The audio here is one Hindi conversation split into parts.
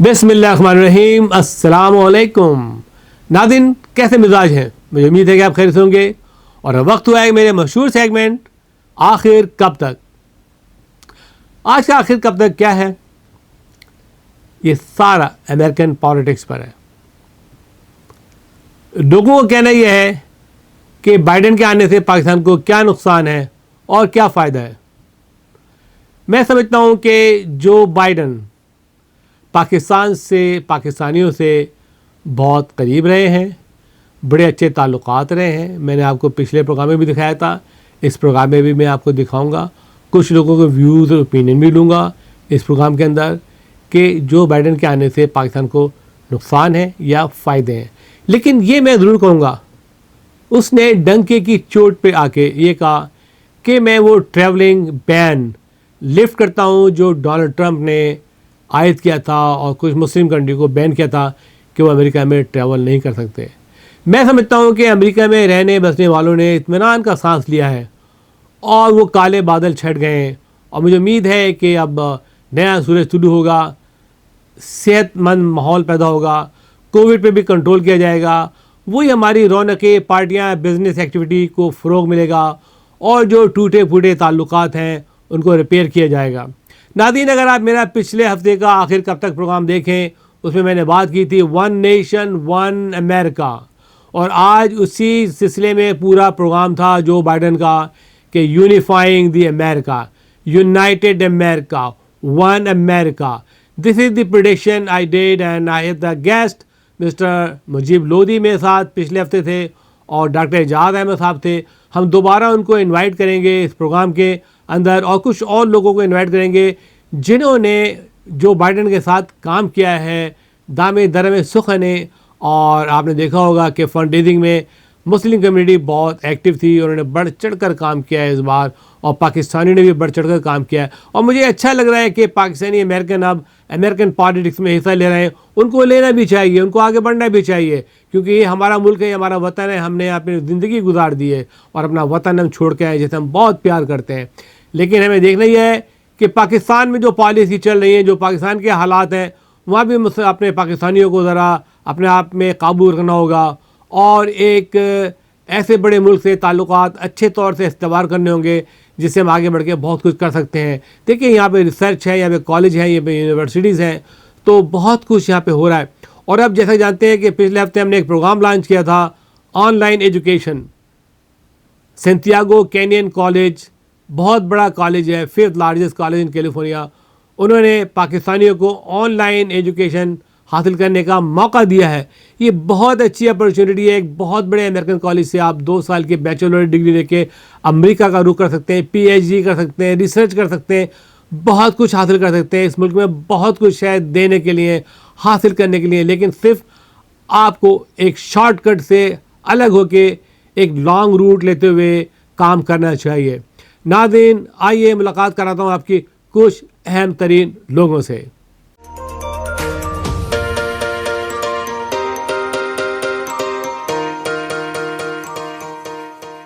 बिस्मिल्लाहिर्रहमानिर्रहीम, अस्सलाम वालेकुम। नादिन, कैसे मिजाज हैं? मुझे उम्मीद है कि आप खैरियत होंगे। और अब वक्त हुआ है मेरे मशहूर सेगमेंट आखिर कब तक। आज का आखिर कब तक क्या है? ये सारा अमेरिकन पॉलिटिक्स पर है। लोगों का कहना यह है कि बाइडेन के आने से पाकिस्तान को क्या नुकसान है और क्या फ़ायदा है। मैं समझता हूँ कि जो बाइडेन पाकिस्तान से, पाकिस्तानियों से बहुत करीब रहे हैं, बड़े अच्छे ताल्लुकात रहे हैं। मैंने आपको पिछले प्रोग्राम में भी दिखाया था, इस प्रोग्राम में भी मैं आपको दिखाऊंगा। कुछ लोगों के व्यूज़ और ओपिनियन भी लूँगा इस प्रोग्राम के अंदर कि जो बाइडेन के आने से पाकिस्तान को नुकसान है या फ़ायदे हैं। लेकिन ये मैं ज़रूर कहूँगा, उसने डंके की चोट पे आके ये कहा कि मैं वो ट्रैवलिंग बैन लिफ्ट करता हूँ जो डोनाल्ड ट्रंप ने आयद किया था और कुछ मुस्लिम कंट्री को बैन किया था कि वो अमेरिका में ट्रैवल नहीं कर सकते। मैं समझता हूँ कि अमेरिका में रहने बसने वालों ने इत्मीनान का सांस लिया है और वो काले बादल छट गए हैं। और मुझे उम्मीद है कि अब नया सूरज शुरू होगा, सेहतमंद माहौल पैदा होगा, कोविड पे भी कंट्रोल किया जाएगा, वही हमारी रौनकें, पार्टियाँ, बिजनेस एक्टिविटी को फ़रोग मिलेगा और जो टूटे फूटे ताल्लुकात हैं उनको रिपेयर किया जाएगा। नादीन, अगर आप मेरा पिछले हफ्ते का आखिर कब तक प्रोग्राम देखें, उसमें मैंने बात की थी वन नेशन वन अमेरिका, और आज उसी सिलसिले में पूरा प्रोग्राम था जो बाइडेन का कि unifying the America, united America, one America. This is the prediction I did and I have the guest mister Mujeeb Lodhi मेरे साथ पिछले हफ्ते थे और डॉक्टर एजाज अहमद साहब थे। हम दोबारा उनको इनवाइट करेंगे इस प्रोग्राम के अंदर और कुछ और लोगों को इनवाइट करेंगे जिन्होंने जो बाइडेन के साथ काम किया है दामे दरमे सुखने। और आपने देखा होगा कि फंड रेजिंग में मुस्लिम कम्युनिटी बहुत एक्टिव थी, उन्होंने बढ़ चढ़ कर काम किया है इस बार, और पाकिस्तानी ने भी बढ़ चढ़ कर काम किया है। और मुझे अच्छा लग रहा है कि पाकिस्तानी अमेरिकन अब अमेरिकन पॉलिटिक्स में हिस्सा ले रहे हैं। उनको लेना भी चाहिए, उनको आगे बढ़ना भी चाहिए, क्योंकि ये हमारा मुल्क है, हमारा वतन है, हमने यहाँ पर ज़िंदगी गुजार दी है और अपना वतन हम छोड़ के आए जिसे हम बहुत प्यार करते हैं। लेकिन हमें देखना यह है कि पाकिस्तान में जो पॉलिसी चल रही है, जो पाकिस्तान के हालात हैं, वहाँ भी अपने पाकिस्तानियों को ज़रा अपने आप में काबू रखना होगा और एक ऐसे बड़े मुल्क से ताल्लुकात अच्छे तौर से इस्तेमाल करने होंगे जिससे हम आगे बढ़ के बहुत कुछ कर सकते हैं। देखिए, यहाँ पे रिसर्च है, यहाँ पे कॉलेज है, यहाँ पे यूनिवर्सिटीज़ हैं, तो बहुत कुछ यहाँ पे हो रहा है। और अब जैसा जानते हैं कि पिछले हफ्ते हमने एक प्रोग्राम लॉन्च किया था, online education. Santiago canyon college बहुत बड़ा कॉलेज है, 5th largest college in California. उन्होंने पाकिस्तानियों को ऑनलाइन एजुकेशन हासिल करने का मौका दिया है। ये बहुत अच्छी अपॉर्चुनिटी है। एक बहुत बड़े अमेरिकन कॉलेज से आप 2 साल की बैचलर डिग्री लेके अमेरिका का रुख कर सकते हैं, PhD कर सकते हैं, रिसर्च कर सकते हैं, बहुत कुछ हासिल कर सकते हैं। इस मुल्क में बहुत कुछ है देने के लिए, हासिल करने के लिए, लेकिन सिर्फ आपको एक शॉर्टकट से अलग होके एक लॉन्ग रूट लेते हुए काम करना चाहिए। नाज़रीन, आइए मुलाकात कराता हूँ आपकी कुछ अहम तरीन लोगों से।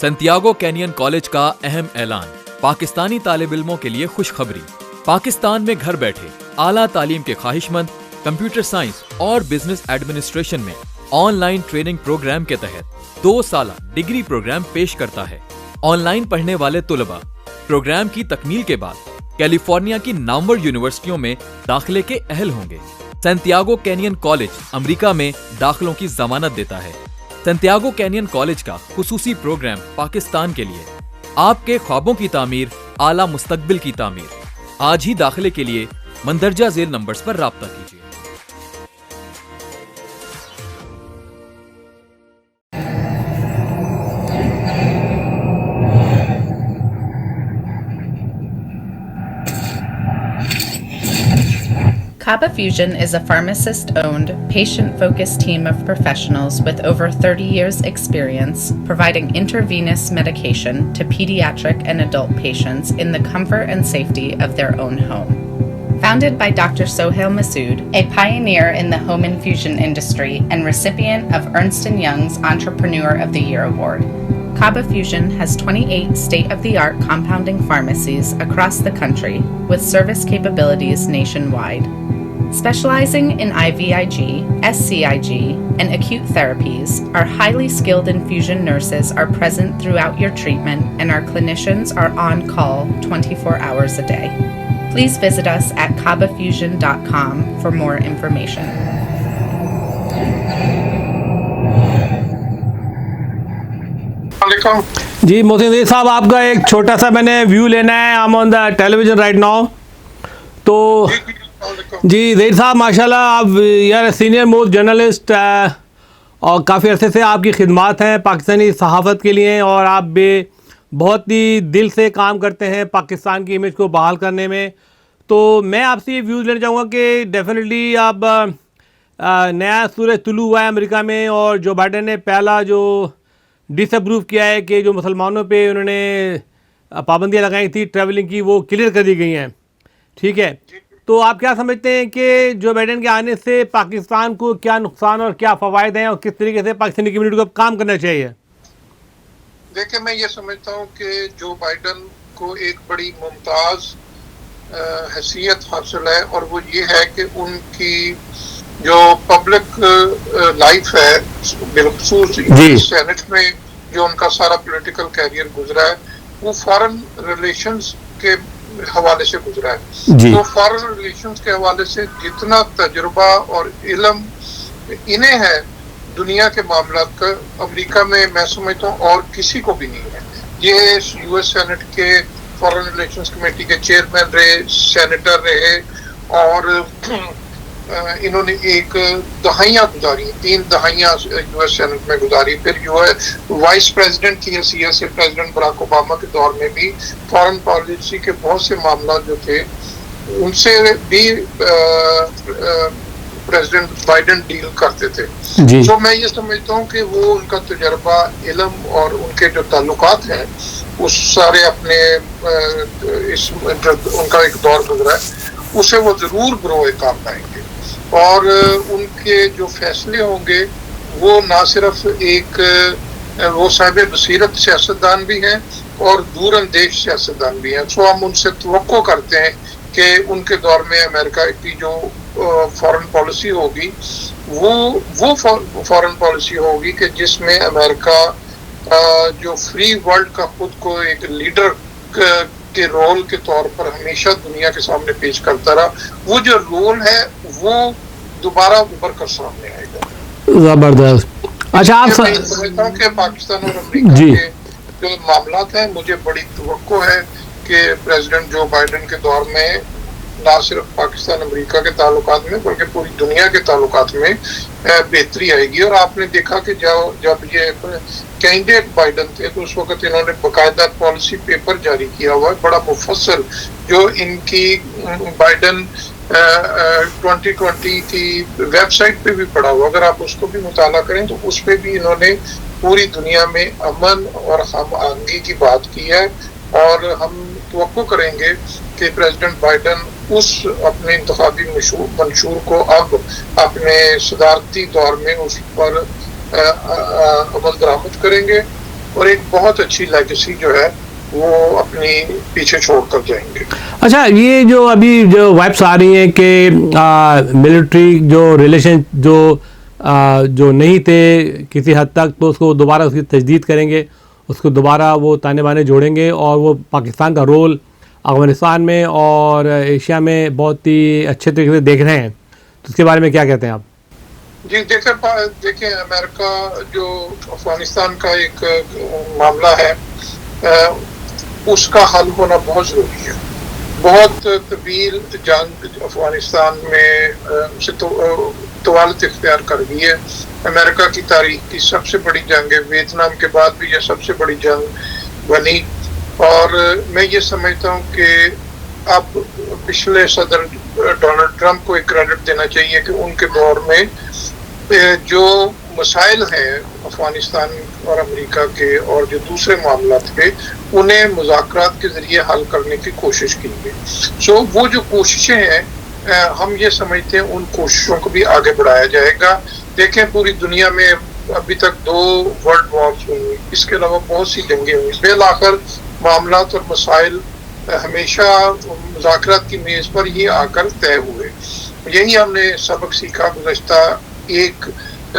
सेंटियागो कैनियन कॉलेज का अहम ऐलान, पाकिस्तानी तालिब इल्मों के लिए खुशखबरी। पाकिस्तान में घर बैठे आला तालीम के ख्वाहिशमंद कंप्यूटर साइंस और बिजनेस एडमिनिस्ट्रेशन में ऑनलाइन ट्रेनिंग प्रोग्राम के तहत 2 साला डिग्री प्रोग्राम पेश करता है। ऑनलाइन पढ़ने वाले तुलबा प्रोग्राम की तकमील के बाद कैलिफोर्निया की नामवर यूनिवर्सिटियों में दाखिले के अहल होंगे। सेंटियागो कैनियन कॉलेज अमेरिका में दाखिलों की जमानत देता है। सेंटियागो कैनियन कॉलेज का खुसूसी प्रोग्राम पाकिस्तान के लिए, आपके ख्वाबों की तामीर, आला मुस्तकबिल की तामीर। आज ही दाखिले के लिए मंदरजा झेल नंबर्स पर राब्ता कीजिए। Kaba Fusion is a pharmacist-owned, patient-focused team of professionals with over 30 years' experience providing intravenous medication to pediatric and adult patients in the comfort and safety of their own home. Founded by Dr. Sohail Masood, a pioneer in the home infusion industry and recipient of Ernst & Young's Entrepreneur of the Year Award, Kaba Fusion has 28 state-of-the-art compounding pharmacies across the country with service capabilities nationwide. Specializing in IVIG, SCIG, and acute therapies, our highly skilled infusion nurses are present throughout your treatment, and our clinicians are on call 24 hours a day. Please visit us at kabafusion.com for more information. जी मोहसिन ज़हीर साहब, आपका एक छोटा सा मैंने व्यू लेना है। I am on the television right now. तो जी ज़हीर साहब, माशाल्लाह आप यार सीनियर मोस्ट जर्नलिस्ट और काफ़ी अरसे से आपकी खिदमत हैं पाकिस्तानी सहाफ़त के लिए, और आप बहुत ही दिल से काम करते हैं पाकिस्तान की इमेज को बहाल करने में। तो मैं आपसे ये व्यूज़ लेना चाहूँगा कि डेफिनेटली अब नया सूरज तुलू हुआ है अमेरिका में, और जो बाइडन ने पहला जो डिसअप्रूव किया है कि जो मुसलमानों पे उन्होंने पाबंदियाँ लगाई थी ट्रैवलिंग की, वो क्लियर कर दी गई हैं। ठीक है, तो आप क्या समझते हैं कि जो बाइडन के आने से पाकिस्तान को क्या नुकसान और क्या फ़वाइद हैं, और किस तरीके से पाकिस्तानी कम्युनिटी को काम करना चाहिए? देखिए, मैं ये समझता हूँ कि जो बाइडन को एक बड़ी मुमताज़ हैसियत हासिल है, और वो ये है कि उनकी जो पब्लिक लाइफ है, बिलखसूस सेनेट में जो उनका सारा पॉलिटिकल कैरियर गुजरा है, वो फॉरेन रिलेशंस के हवाले से गुजरा है। तो फॉरेन रिलेशंस के हवाले से जितना तजुर्बा और इल्म इन्हें है दुनिया के मामलात का, अमेरिका में मैं समझता हूँ और किसी को भी नहीं है। ये यूएस सेनेट के फॉरेन रिलेशंस कमेटी के चेयरमैन रहे, सेनेटर रहे, और इन्होंने एक दहाइयाँ गुजारी, 3 दहाइयाँ यूएस सेनेट में गुजारी। फिर यूएस वाइस प्रेसिडेंट की हैसियत से प्रेसिडेंट बराक ओबामा के दौर में भी फॉरेन पॉलिसी के बहुत से मामला जो थे उनसे भी प्रेसिडेंट बाइडन डील करते थे। तो मैं ये समझता हूँ कि वो उनका तजर्बा, इल्म और उनके जो ताल्लुकात हैं उस सारे अपने उनका एक दौर गुजरा है, उसे वो जरूर ग्रो काम पाएंगे। और उनके जो फैसले होंगे वो ना सिर्फ एक वो साहिब बसीरत सियासतदान भी हैं और दूर अंदेश सियासतदान भी हैं। सो हम उनसे तवक्को करते हैं कि उनके दौर में अमेरिका की जो फॉरेन पॉलिसी होगी वो फॉरेन पॉलिसी होगी कि जिसमें अमेरिका जो फ्री वर्ल्ड का खुद को एक लीडर के रोल के तौर पर हमेशा दुनिया के सामने पेश करता रहा, वो जो रोल है वो दोबारा उभर कर सामने आएगा। जबरदस्त। अच्छा, आप समझता हूँ कि पाकिस्तान और अमेरिका के जो मामलात हैं, मुझे बड़ी तवक्को है कि प्रेसिडेंट जो बाइडन के दौर में ना सिर्फ पाकिस्तान अमेरिका के ताल्लुकात में बल्कि पूरी दुनिया के ताल्लुकात में बेहतरी आएगी। और आपने देखा कि जब ये कैंडिडेट बाइडन थे तो उस वक्त इन्होंने बाकायदा पॉलिसी पेपर जारी किया हुआ है, बड़ा मुफस्सल, जो इनकी बाइडन 2020 की वेबसाइट पे भी पड़ा हुआ। अगर आप उसको भी मुताला करें तो उस पे भी इन्होंने पूरी दुनिया में अमन और हम आहंगी की बात की है, और हम तवक्को करेंगे कि प्रेसिडेंट बाइडन उस अपने इंतखाबी मंशूर को अब अपने सदारती दौर में उस पर अमल दरामद करेंगे, और एक बहुत अच्छी लेगेसी जो है वो अपनी पीछे छोड़ कर जाएंगे। अच्छा, ये जो अभी जो वाइब्स आ रही हैं कि मिलिट्री जो रिलेशन जो नहीं थे किसी हद तक, तो उसको दोबारा उसकी तजदीद करेंगे, उसको दोबारा वो ताने बाने जोड़ेंगे, और वो पाकिस्तान का रोल अफगानिस्तान में और एशिया में बहुत ही अच्छे तरीके से देख रहे हैं। तो उसके बारे में क्या कहते हैं आप? जी देखिए, अमेरिका जो अफगानिस्तान का एक मामला है उसका हल होना बहुत ज़रूरी है। बहुत तवील जंग अफगानिस्तान में से तवालत इख्तियार कर गई है। अमेरिका की तारीख की सबसे बड़ी जंग है, वियतनाम के बाद भी यह सबसे बड़ी जंग बनी। और मैं ये समझता हूँ कि अब पिछले सदर डोनाल्ड ट्रंप को एक क्रेडिट देना चाहिए कि उनके दौर में जो मसाइल हैं अफगानिस्तान और अमेरिका के और जो दूसरे मामला थे उन्हें मुज़ाकरात के ज़रिए हल करने की कोशिश की गई। सो वो जो कोशिशें हैं हम ये समझते हैं उन कोशिशों को भी आगे बढ़ाया जाएगा। देखें, पूरी दुनिया में अभी तक 2 वर्ल्ड वॉर्स हुई, इसके अलावा बहुत सी जंगें हुई। बेलाखिर मामलात और मसाइल हमेशा मुज़ाकरात की मेज़ पर ही आकर तय हुए। यही हमने सबक सीखा गुज़श्ता एक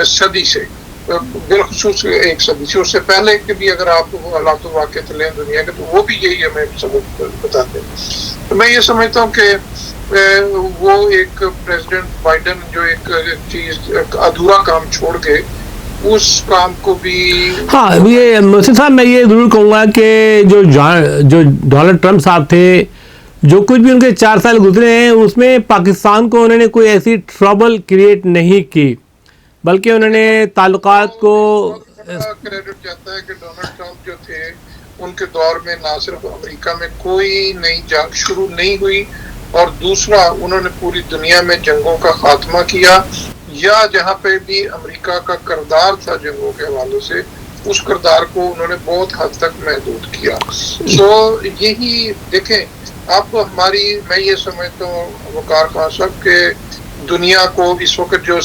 सदी से, बिलखुसूस एक सदी से। उससे पहले के भी अगर आप हालात वाक़े चलें दुनिया के, तो वो भी यही हमें सबक बताते हैं। तो मैं ये समझता हूँ कि वो एक प्रेसिडेंट बाइडेन जो एक चीज़ अधूरा काम छोड़ के उस काम को भी, हाँ, ये मोहसिन साहब मैं ये ज़रूर कहूँगा कि जो डोनाल्ड ट्रंप साहब थे, जो कुछ भी उनके 4 साल गुजरे हैं उसमें पाकिस्तान को उन्होंने कोई ऐसी ट्रबल क्रिएट नहीं की, बल्कि उन्होंने ताल्लुकात को क्रेडिट जाता है कि डोनाल्ड ट्रंप जो थे उनके दौर में ना सिर्फ अमेरिका में कोई नई जंग शुरू नहीं हुई, और दूसरा उन्होंने पूरी दुनिया में जंगों का खात्मा किया, या जहाँ पे भी अमेरिका का किरदार था जंगों के हवाले से, उस किरदार को उन्होंने बहुत हद तक महदूद किया। तो यही देखें, अब हमारी, मैं ये समझता हूँ वकार खान साहब के दुनिया को इस वक्त जो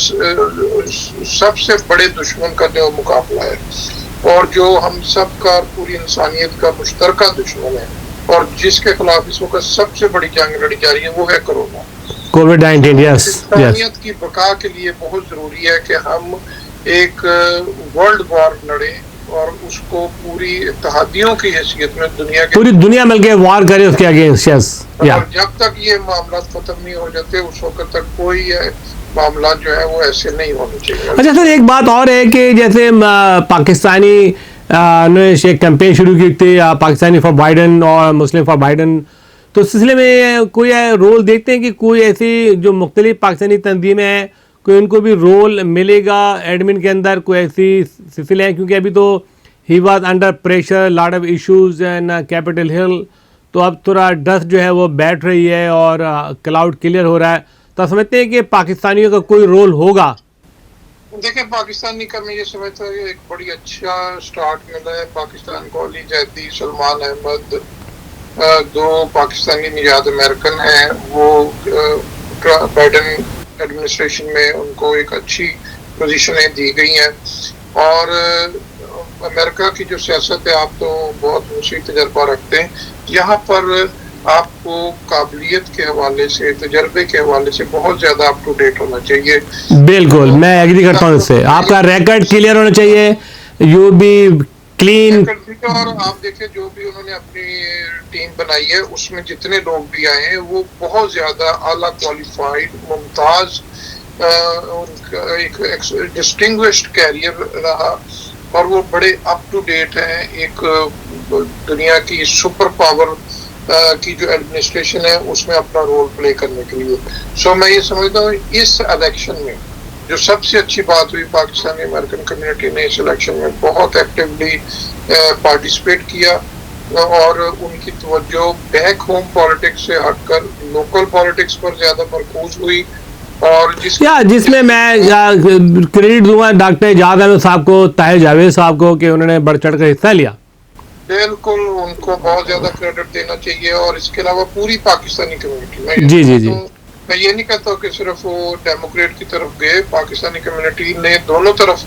सबसे बड़े दुश्मन का जो मुकाबला है, और जो हम सब का पूरी इंसानियत का मुश्तरका दुश्मन है, और जिसके खिलाफ इस वक्त सबसे बड़ी जंग लड़ी जा रही है, वो है कोरोना, कोविड-19। यस, इंसानियत की बका के लिए बहुत जरूरी है कि हम एक वर्ल्ड वॉर लड़े और उसको पूरी इत्तेहादियों की हैसियत में पूरी दुनिया मिलकर वॉर करे उसके अगेंस्ट। यस, और जब तक ये मामला खत्म नहीं हो जाते उस वक्त तक कोई मामला जो है वो ऐसे नहीं होने चाहिए। अच्छा सर, एक बात और है कि जैसे पाकिस्तानी ने एक कैंपेन शुरू की थी, पाकिस्तानी फॉर बाइडन और मुस्लिम फॉर बाइडन, तो इस सिलसिले में कोई रोल देखते हैं कि कोई ऐसी जो मुख्तलिफ पाकिस्तानी तंजीमें हैं, कोई उनको भी रोल मिलेगा एडमिन के अंदर, कोई ऐसी सिलसिले हैं? क्योंकि अभी तो he was under pressure, lot of issues in Capitol Hill, तो अब थोड़ा डस्ट जो है वो बैठ रही है और क्लाउड क्लियर हो रहा है, तो समझते हैं कि पाकिस्तानियों का कोई रोल होगा? देखिए, पाकिस्तानी का मैं ये समझता हूँ एक बड़ी अच्छा स्टार्ट मिला है पाकिस्तान को। अली जैदी, सलमान अहमद, 2 पाकिस्तानी निजात अमेरिकन हैं, वो बाइडन एडमिनिस्ट्रेशन में उनको एक अच्छी पोजीशनें दी गई हैं। और अमेरिका की जो सियासत है, आप तो बहुत ऊंची तजर्बा रखते हैं, यहाँ पर आपको काबिलियत के हवाले से, तजर्बे के हवाले से बहुत ज़्यादा अप टू डेट होना चाहिए। बिल्कुल, मैं एग्री करता हूँ इससे। आपका रिकॉर्ड क्लियर होना चाहिए, यू बी क्लीन। और आप देखिए जो भी उन्होंने अपनी टीम बनाई है उसमें जितने लोग भी आए हैं वो बहुत ज़्यादा आला क्वालिफाइड, मुमताज़, उनका एक डिस्टिंग्विश्ड कैरियर रहा, और वो बड़े अप टू डेट हैं एक दुनिया की सुपर पावर की जो एडमिनिस्ट्रेशन है उसमें अपना रोल प्ले करने के लिए। सो मैं ये समझता हूँ इस इलेक्शन में जो सबसे अच्छी बात हुई, पाकिस्तानी अमेरिकन कम्युनिटी ने इस इलेक्शन में बहुत एक्टिवली पार्टिसिपेट किया, और उनकी तवज्जो बैक होम पॉलिटिक्स से हटकर लोकल पॉलिटिक्स पर ज़्यादा मरकूज हुई। और जिसमें मैं क्रेडिट दूंगा डॉक्टर एजाज अहमद साहब को, ताहिर जावेद साहब को, कि उन्होंने बढ़ चढ़ कर हिस्सा लिया। बिल्कुल, उनको बहुत ज्यादा क्रेडिट देना चाहिए। और इसके अलावा पूरी पाकिस्तानी कम्युनिटी में, जी मैं ये नहीं कहता कि सिर्फ वो डेमोक्रेट की तरफ गए, पाकिस्तानी कम्युनिटी ने दोनों तरफ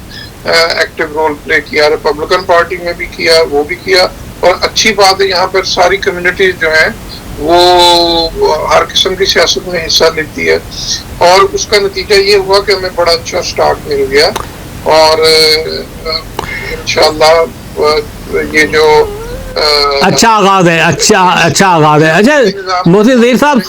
एक्टिव रोल प्ले किया, रिपब्लिकन पार्टी में भी किया, वो भी किया। और अच्छी बात है यहाँ पर सारी कम्युनिटीज जो हैं वो हर किस्म की सियासत में हिस्सा लेती है, और उसका नतीजा ये हुआ कि हमें बड़ा अच्छा स्टार्ट मिल गया। और इंशाल्लाह ये जो अच्छा आगाज है, अच्छा आगाज है। अच्छा मोहसिन ज़हीर साहब,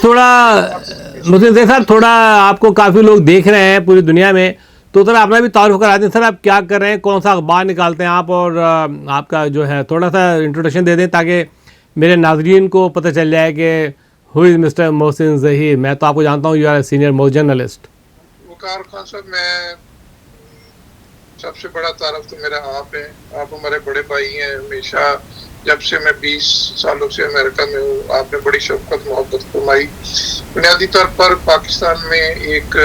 थोड़ा आपको काफ़ी लोग देख रहे हैं पूरी दुनिया में, तो थोड़ा अपना भी तारुफ कराते हैं। सर, आप क्या कर रहे हैं, कौन सा अखबार निकालते हैं आप, और आपका जो है थोड़ा सा इंट्रोडक्शन दे दें ताकि मेरे नाजरीन को पता चल जाए कि who is mister Mohsin Zaheer. मैं तो आपको जानता हूँ, you are senior most journalist. Waqar Khan साहब, मैं सबसे बड़ा तारफ तो मेरा आप है, आप हमारे बड़े भाई हैं। हमेशा जब से मैं 20 सालों से अमेरिका में हूँ, आपने बड़ी शफकत मोहब्बत फरमाई। बुनियादी तौर पर पाकिस्तान में एक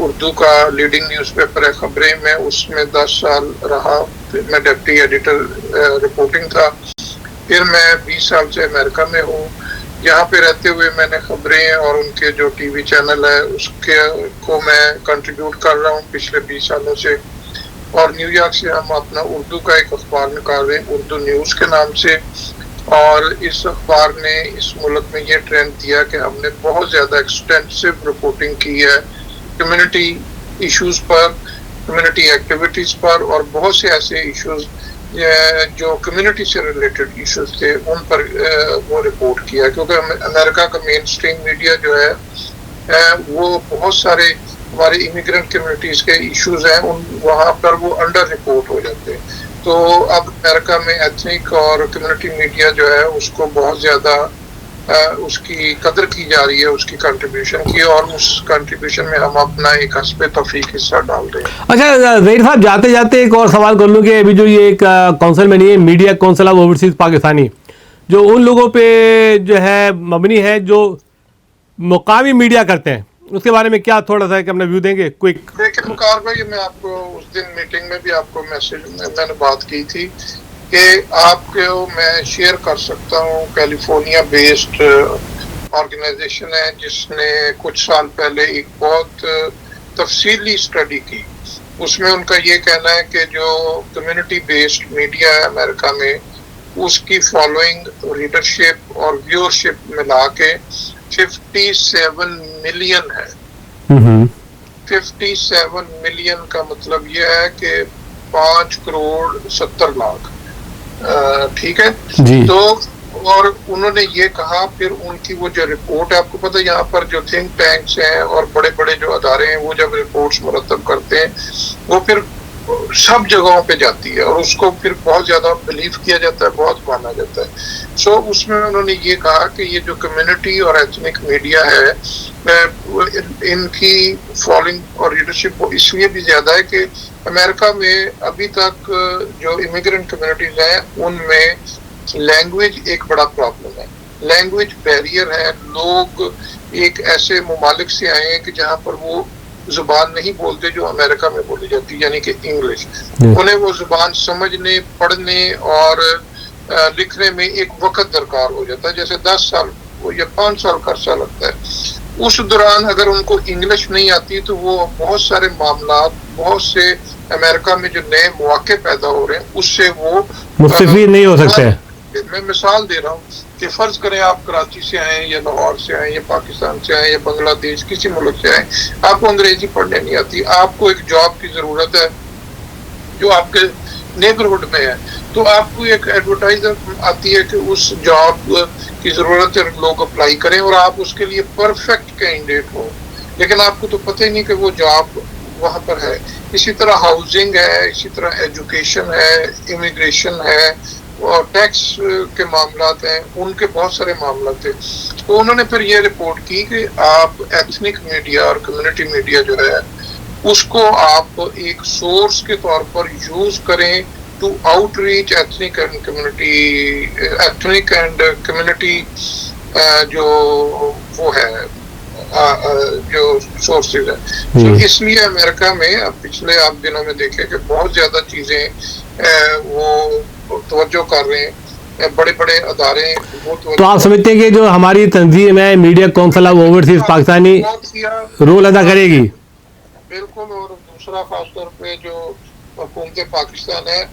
उर्दू का लीडिंग न्यूज़पेपर है खबरें, मैं उसमें 10 साल रहा, फिर मैं डिप्टी एडिटर रिपोर्टिंग था, फिर मैं 20 साल से अमेरिका में हूँ। यहाँ पे रहते हुए मैंने खबरें और उनके जो टीवी चैनल है उसके को मैं कंट्रीब्यूट कर रहा हूँ पिछले 20 सालों से। और न्यूयॉर्क से हम अपना उर्दू का एक अखबार निकाल रहे हैं, उर्दू न्यूज़ के नाम से, और इस अखबार ने इस मुल्क में ये ट्रेंड दिया कि हमने बहुत ज़्यादा एक्सटेंसिव रिपोर्टिंग की है कम्युनिटी इश्यूज पर, कम्युनिटी एक्टिविटीज़ पर, और बहुत से ऐसे इश्यूज जो कम्युनिटी से रिलेटेड इश्यूज थे उन पर वो रिपोर्ट किया, क्योंकि अमेरिका का मेन स्ट्रीम मीडिया जो है वो बहुत सारे हमारे इमिग्रेंट कम्युनिटीज़ के इश्यूज हैं उन वहाँ पर वो अंडर रिपोर्ट हो जाते हैं। तो अब अमेरिका में एथनिक और कम्युनिटी मीडिया जो है उसको बहुत ज़्यादा उसकी कदर की जा रही है, उसकी कंट्रीब्यूशन की, और उस कंट्रीब्यूशन में हम अपना एक हस्बे तौफीक हिस्सा डाल रहे हैं। अच्छा ज़हीर साहब, जाते जाते एक और सवाल कर लूँ कि अभी जो ये एक काउंसिल बनी है, media council of overseas Pakistani, जो उन लोगों पे जो है मबनी है जो मुकामी मीडिया करते हैं, उसके बारे में क्या थोड़ा सा अपना व्यू देंगे क्विक? देखिए मुकार भाई, मैं आपको उस दिन मीटिंग में भी आपको मैंने बात की थी कि आपको मैं शेयर कर सकता हूँ, कैलिफोर्निया बेस्ड ऑर्गेनाइजेशन है जिसने कुछ साल पहले एक बहुत तफसीली स्टडी की। उसमें उनका ये कहना है कि जो कम्युनिटी बेस्ड मीडिया है अमेरिका में, उसकी फॉलोइंग, रीडरशिप और व्यूअरशिप मिला के 57 मिलियन है। 57 मिलियन का मतलब यह है कि 5 करोड़ 70 लाख, ठीक है जी। तो और उन्होंने ये कहा, फिर उनकी वो जो रिपोर्ट है, आपको पता है यहाँ पर जो थिंक टैंक्स हैं और बड़े बड़े जो अदारे हैं वो जब रिपोर्ट्स मुरतब करते हैं वो फिर सब जगहों पे जाती है और उसको फिर बहुत ज़्यादा बिलीव किया जाता है, बहुत माना जाता है। सो उसमें उन्होंने ये कहा कि ये जो कम्युनिटी और एथनिक मीडिया है इनकी फॉलोइंग और लीडरशिप इसलिए भी ज़्यादा है कि अमेरिका में अभी तक जो इमिग्रेंट कम्युनिटीज़ हैं उनमें लैंग्वेज एक बड़ा प्रॉब्लम है, लैंग्वेज बैरियर है। लोग एक ऐसे मुमालिक से आए हैं कि जहाँ पर वो जुबान नहीं बोलते जो अमेरिका में बोली जाती है, यानी कि इंग्लिश। उन्हें वो जुबान समझने, पढ़ने और लिखने में एक वक्त दरकार हो जाता है, जैसे 10 साल या 5 साल का अर्सा लगता है। उस दौरान अगर उनको इंग्लिश नहीं आती तो वो बहुत सारे मामला, बहुत से अमेरिका में जो नए मौके पैदा हो रहे हैं उससे वो मुस्तफीद नहीं हो सकते। मैं मिसाल दे रहा हूँ कि फर्ज करें आप कराची से आए या लाहौर से आए या पाकिस्तान से आए या बांग्लादेश किसी मुल्क से आए, आपको अंग्रेजी पढ़ने नहीं आती, आपको एक जॉब की जरूरत है जो आपके नेबरहुड में है, तो आपको एक एडवर्टाइजर आती है कि उस जॉब की जरूरत है, लोग अप्लाई करें और आप उसके लिए परफेक्ट कैंडिडेट हो, लेकिन आपको तो पता ही नहीं कि वो जॉब वहाँ पर है। इसी तरह हाउसिंग है, इसी तरह एजुकेशन है, इमिग्रेशन है और टैक्स के मामलात हैं, उनके बहुत सारे मामला थे। तो उन्होंने फिर ये रिपोर्ट की कि आप एथनिक मीडिया और कम्युनिटी मीडिया जो है उसको आप एक सोर्स के तौर पर यूज करें to outreach ethnic and community जो वो है जो सोर्सेज है। तो इसलिए अमेरिका में अब पिछले आप दिनों में देखे कि बहुत ज्यादा चीजें वो तवज्जो कर रहे हैं, बड़े बड़े अदारे। तो आप समझते हैं कि जो हमारी तंजीम है media council of overseas Pakistani role अदा करेगी? बिल्कुल। और दूसरा खासतौर पे जो हुकूमत पाकिस्तान है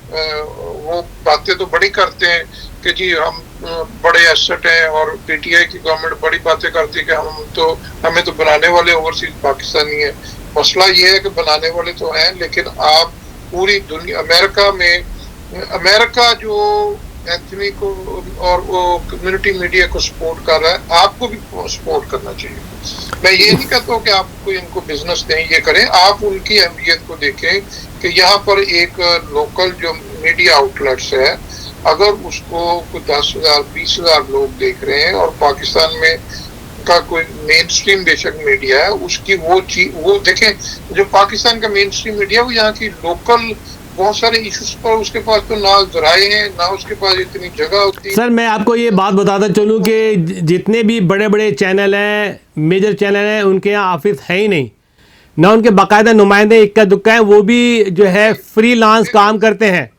वो बातें तो बड़ी करते हैं कि जी हम बड़े एसेट हैं, और पीटीआई की गवर्नमेंट बड़ी बातें करती है कि हमें तो बनाने वाले ओवरसीज पाकिस्तानी है। मसला ये है कि बनाने वाले तो हैं, लेकिन आप पूरी दुनिया अमेरिका जो एथनिक और वो कम्युनिटी मीडिया को सपोर्ट कर रहा है, आपको भी सपोर्ट करना चाहिए। मैं ये नहीं कहता हूँ कि आप कोई इनको बिजनेस दें, ये करें, आप उनकी अहमियत को देखें कि यहाँ पर एक लोकल जो मीडिया आउटलेट्स है, अगर उसको कोई 10,000 20,000 लोग देख रहे हैं और पाकिस्तान में का कोई मेन स्ट्रीम बेशक मीडिया है, उसकी वो देखें, जो पाकिस्तान का मेन स्ट्रीम मीडिया वो यहाँ की लोकल बहुत सारे इश्यूज पर उसके पास तो ना जराए हैं, ना उसके पास इतनी जगह होती है। सर मैं आपको ये बात बताता चलूँ कि जितने भी बड़े बड़े चैनल हैं, मेजर चैनल हैं, उनके यहाँ ऑफिस है ही नहीं, ना उनके बाकायदा नुमाइंदे इक्का दुक्का हैं, वो भी जो है फ्रीलांस काम करते हैं,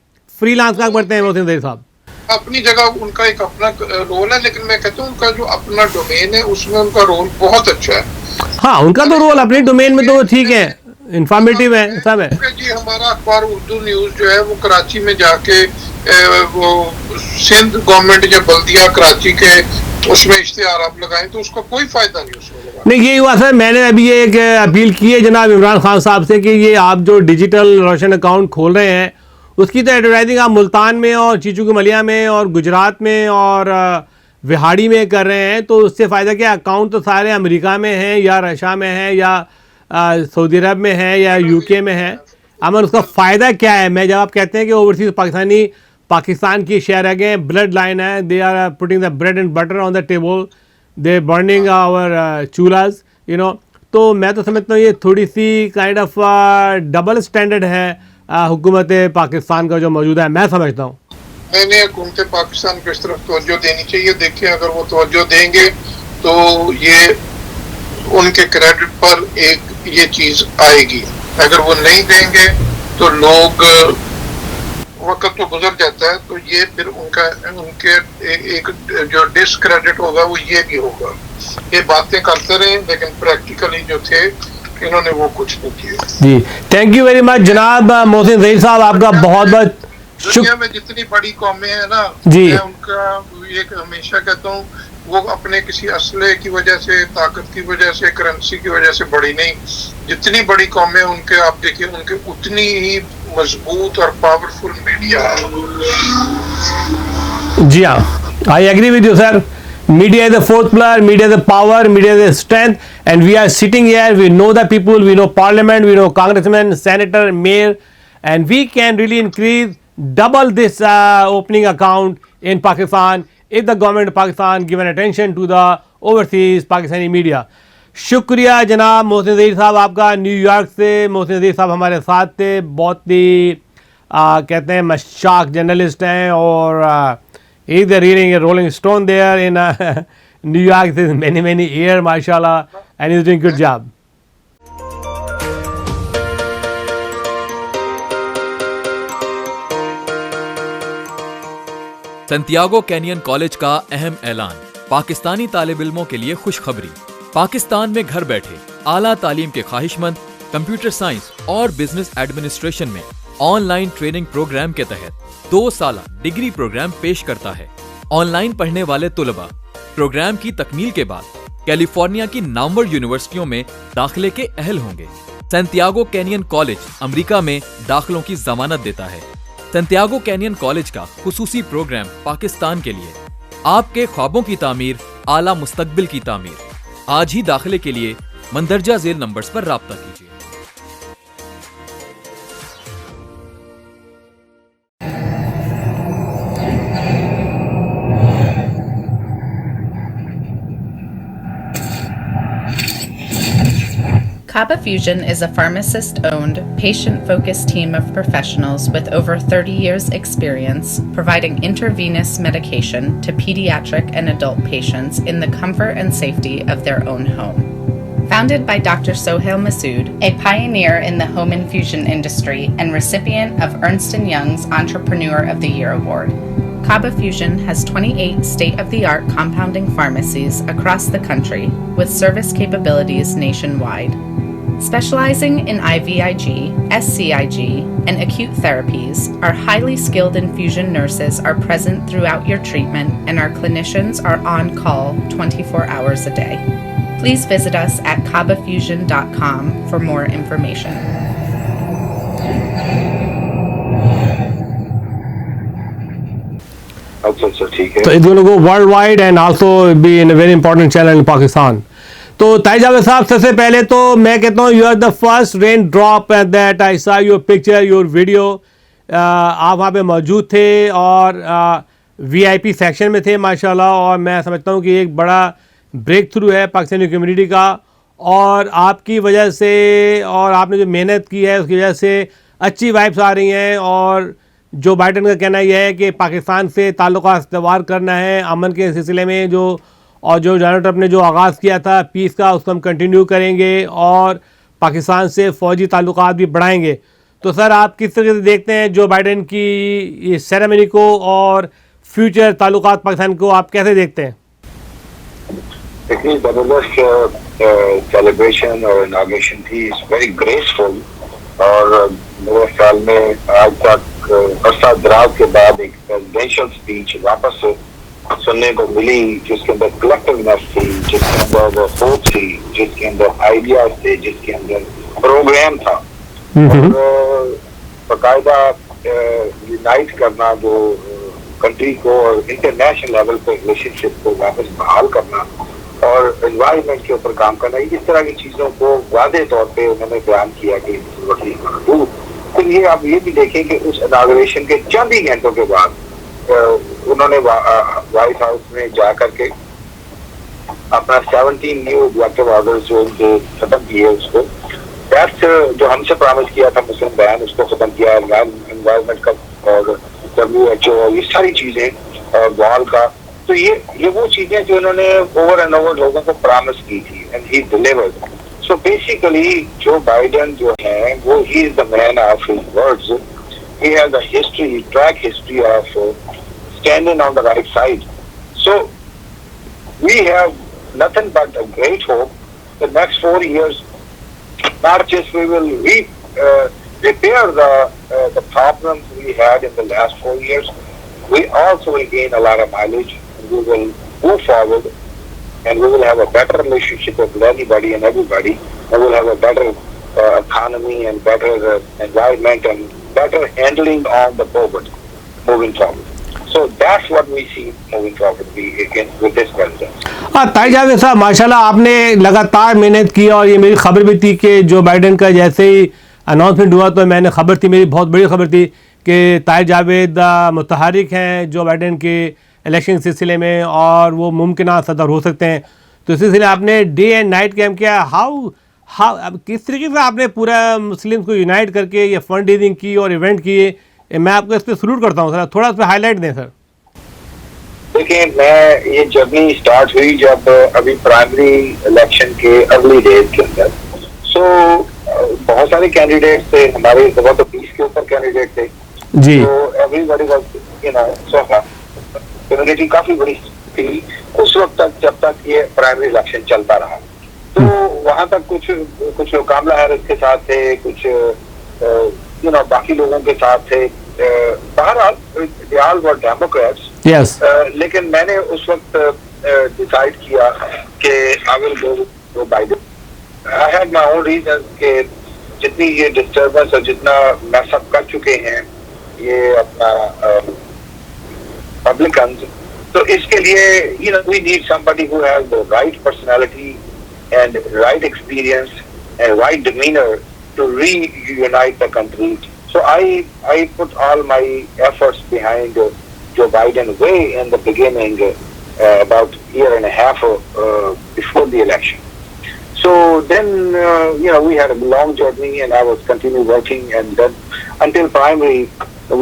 मोहसिन ज़हीर साहब। अपनी जगह उनका एक अपना रोल है, लेकिन मैं कहता हूँ उनका जो अपना डोमेन है उसमें उनका रोल बहुत अच्छा है। हाँ, उनका तो रोल अपने डोमेन में तो ठीक है, इंफॉर्मेटिव है, सब है जी। हमारा अखबार उर्दू न्यूज जो है वो कराची में जाके वो सिंध गवर्नमेंट या बल्दिया कराची के उसमें इश्तिहार आप लगाएं तो उसका कोई फायदा नहीं उसमें लगा। नहीं, ये हुआ सर, मैंने अभी ये एक अपील की है जनाब इमरान खान साहब से कि ये आप जो डिजिटल रोशन अकाउंट खोल रहे हैं उसकी तो एडवर्टाइजिंग आप मुल्तान में और चीचू की मलिया में और गुजरात में और विहाड़ी में कर रहे हैं, तो उससे फ़ायदा क्या? अकाउंट तो सारे अमेरिका में हैं या रशिया में हैं या सऊदी अरब में है या यूके में है। अमन उसका फ़ायदा क्या है? मैं जब आप कहते हैं कि ओवरसीज़ पाकिस्तानी पाकिस्तान की शेयर अगे ब्लड लाइन है, they are putting the bread and butter on the table, they burning our चूल्हाज, यू नो, तो मैं तो समझता हूँ ये थोड़ी सी काइंड ऑफ डबल स्टैंडर्ड है हुकूमत पाकिस्तान का जो मौजूदा है, मैं समझता हूँ। मैंने हुकूमत पाकिस्तान को इस तरफ तवज्जो देनी चाहिए। देखिए अगर वो तवज्जो देंगे तो ये उनके क्रेडिट पर एक ये चीज आएगी, अगर वो नहीं देंगे तो लोग वक्त तो गुजर जाता है तो ये फिर उनके एक जो डिसक्रेडिट होगा वो ये भी होगा। ये बातें करते रहे लेकिन प्रैक्टिकली जो थे इन्होंने वो कुछ नहीं किया। जी, थैंक यू वेरी मच जनाब मोहसिन ज़हीर साहब, आपका बहुत बहुत दुनिया में जितनी बड़ी कौमें हैं ना, जी, मैं उनका ये हमेशा कहता हूँ वो अपने किसी असले की वजह से, ताकत की वजह से, करेंसी की वजह से बड़ी नहीं। जितनी बड़ी कौमें उनके आप देखिए उनके उतनी ही मजबूत और पावरफुल मीडिया है। जी हाँ, I agree with you sir. Media is the fourth pillar, media is the power, media is the strength, and we are sitting here, we know the people, we know parliament, we know congressman, senator, mayor, and we can really increase, double this opening account in Pakistan if the government of Pakistan given attention to the overseas Pakistani media. शुक्रिया जनाब मोहसिन ज़हीर साहब आपका न्यूयॉर्क से। मोहसिन ज़हीर साहब हमारे साथ थे, बहुत ही कहते हैं मशाक जर्नलिस्ट हैं और he's reading a Rolling Stone there in New York since many years, mashallah, and he's doing good job. Santiago canyon college का अहम ऐलान, पाकिस्तानी तालिब इल्मों के लिए खुशखबरी। पाकिस्तान में घर बैठे आला तालीम के ख्वाहिशमंद कंप्यूटर साइंस और बिजनेस एडमिनिस्ट्रेशन में ऑनलाइन ट्रेनिंग प्रोग्राम के तहत 2 साला डिग्री प्रोग्राम पेश करता है। ऑनलाइन पढ़ने वाले तुलबा प्रोग्राम की तकमील के बाद कैलिफोर्निया की नामवर यूनिवर्सिटियों में दाखिले के अहल होंगे। सैंटियागो कैनियन कॉलेज अमेरिका में दाखिलों की जमानत देता है। सैंटियागो कैनियन कॉलेज का खुसूसी प्रोग्राम पाकिस्तान के लिए, आपके ख्वाबों की तामीर, आला मुस्तकबिल की तामीर। आज ही दाखिले के लिए मंदरजा झेल नंबर्स पर राब्ता कीजिए। Kaba Fusion is a pharmacist-owned, patient-focused team of professionals with over 30 years' experience providing intravenous medication to pediatric and adult patients in the comfort and safety of their own home. Founded by Dr. Sohail Masood, a pioneer in the home infusion industry and recipient of Ernst & Young's Entrepreneur of the Year Award, Kaba Fusion has 28 state-of-the-art compounding pharmacies across the country with service capabilities nationwide. Specializing in IVIG, SCIG, and acute therapies, our highly skilled infusion nurses are present throughout your treatment and our clinicians are on call 24 hours a day. Please visit us at kabafusion.com for more information. So it's going to go worldwide and also be in a very important channel in Pakistan. तो ताई जावेद साहब, सबसे पहले तो मैं कहता हूँ you are the first rain drop that I saw your picture, your video. आप वहाँ पे मौजूद थे और VIP सेक्शन में थे माशाल्लाह, और मैं समझता हूँ कि एक बड़ा ब्रेक थ्रू है पाकिस्तानी कम्युनिटी का, और आपकी वजह से और आपने जो मेहनत की है उसकी वजह से अच्छी वाइब्स आ रही हैं। और जो बाइडन का कहना यह है कि पाकिस्तान से ताल्लुक़ इस्तवार करना है अमन के सिलसिले में, जो डोनाल्ड ट्रंप ने जो आगाज़ किया था पीस का उसको हम कंटिन्यू करेंगे और पाकिस्तान से फ़ौजी ताल्लुकात भी बढ़ाएंगे। तो सर आप किस तरह से देखते हैं जो बाइडन की ये सेरेमनी को और फ्यूचर ताल्लुकात पाकिस्तान को आप कैसे देखते हैं? इतनी ज़बरदस्त सेलिब्रेशन और इनाग्रेशन थी, इट्स वेरी ग्रेसफुल और मेरे ख्याल में आज तक अरसा दराज के बाद एक प्रेसिडेंशियल स्पीच वापस सुनने को मिली जिसके अंदर कलेक्टिवनेस थी, जिसके अंदर होप थी, जिसके अंदर आइडियाज थे, जिसके अंदर प्रोग्राम था और बाकायदा यूनाइट करना जो कंट्री को और इंटरनेशनल लेवल पे रिलेशनशिप को वापस बहाल करना और एनवायरनमेंट के ऊपर काम करना, इस तरह की चीजों को वादे तौर पे उन्होंने बयान किया कि तो ये आप ये भी देखें कि उस इनॉग्रेशन के चंद ही घंटों के बाद उन्होंने व्हाइट हाउस में जा करके अपना 17 न्यू एग्जीक्यूटिव ऑर्डर्स जो उनके खत्म किए उसको जो हमसे प्रॉमिस किया था मुस्लिम बैन उसको खत्म किया, एनवायरनमेंट का और WHO और ये सारी चीजें वॉल का, तो ये वो चीजें जो उन्होंने ओवर एंड ओवर लोगों को प्रॉमिस की थी and he delivered. So basically Joe Biden जो है वो he is the man of his words, he has a history, track history of standing on the right side. So we have nothing but a great hope the next 4 years not just we will repair the problems we had in the last 4 years, we also will gain a lot of mileage and we will move forward and we will have a better relationship with anybody and everybody and we'll have a better economy and better environment and better handling of the COVID moving forward. So that's what we see moving forward with this president. Tahir Javed साहब माशाल्लाह आपने लगातार मेहनत की और ये मेरी खबर भी थी कि जो बाइडेन का जैसे ही अनाउंसमेंट हुआ तो मैंने खबर थी, मेरी बहुत बड़ी खबर थी कि ताहिर जावेद मुतहरिक हैं जो बाइडेन के इलेक्शन के सिलसिले में और वो मुमकिन सदर हो सकते हैं। तो इस सिलसिले आपने डे एंड नाइट कैंप किया, हाउ किस तरीके से आपने पूरा मुस्लिम को यूनाइट करके ये फंड रेजिंग की और इवेंट किए, मैं आपको इस पर सलूट करता हूँ सर, थोड़ा इस पर हाईलाइट दें सर। देखिए मैं ये जर्नी स्टार्ट हुई जब अभी प्राइमरी इलेक्शन के अर्ली डेज के अंदर, सो बहुत सारे कैंडिडेट थे हमारे, बहुत 20 के ऊपर कैंडिडेट थे जी, तो everybody was you know so community काफी बड़ी थी उस वक्त तक जब तक ये प्राइमरी इलेक्शन चलता रहा। तो वहां तक कुछ लोग कामला हैरिस के साथ थे, कुछ यू नो बाकी लोगों के साथ थे, बहरहाल they all were Democrats. Yes, लेकिन मैंने उस वक्त डिसाइड किया कि I will go Biden. I had my own reason कि जितनी ये डिस्टर्बेंस और जितना मैसअप कर चुके हैं ये अपना पब्लिकन्स, तो इसके लिए you know we need somebody who has the right personality and right experience and right demeanour to reunite the country. So I put all my efforts behind Joe Biden way in the beginning, about a year and a half before the election. So then, you know, we had a long journey and I was continue working, and then until primary,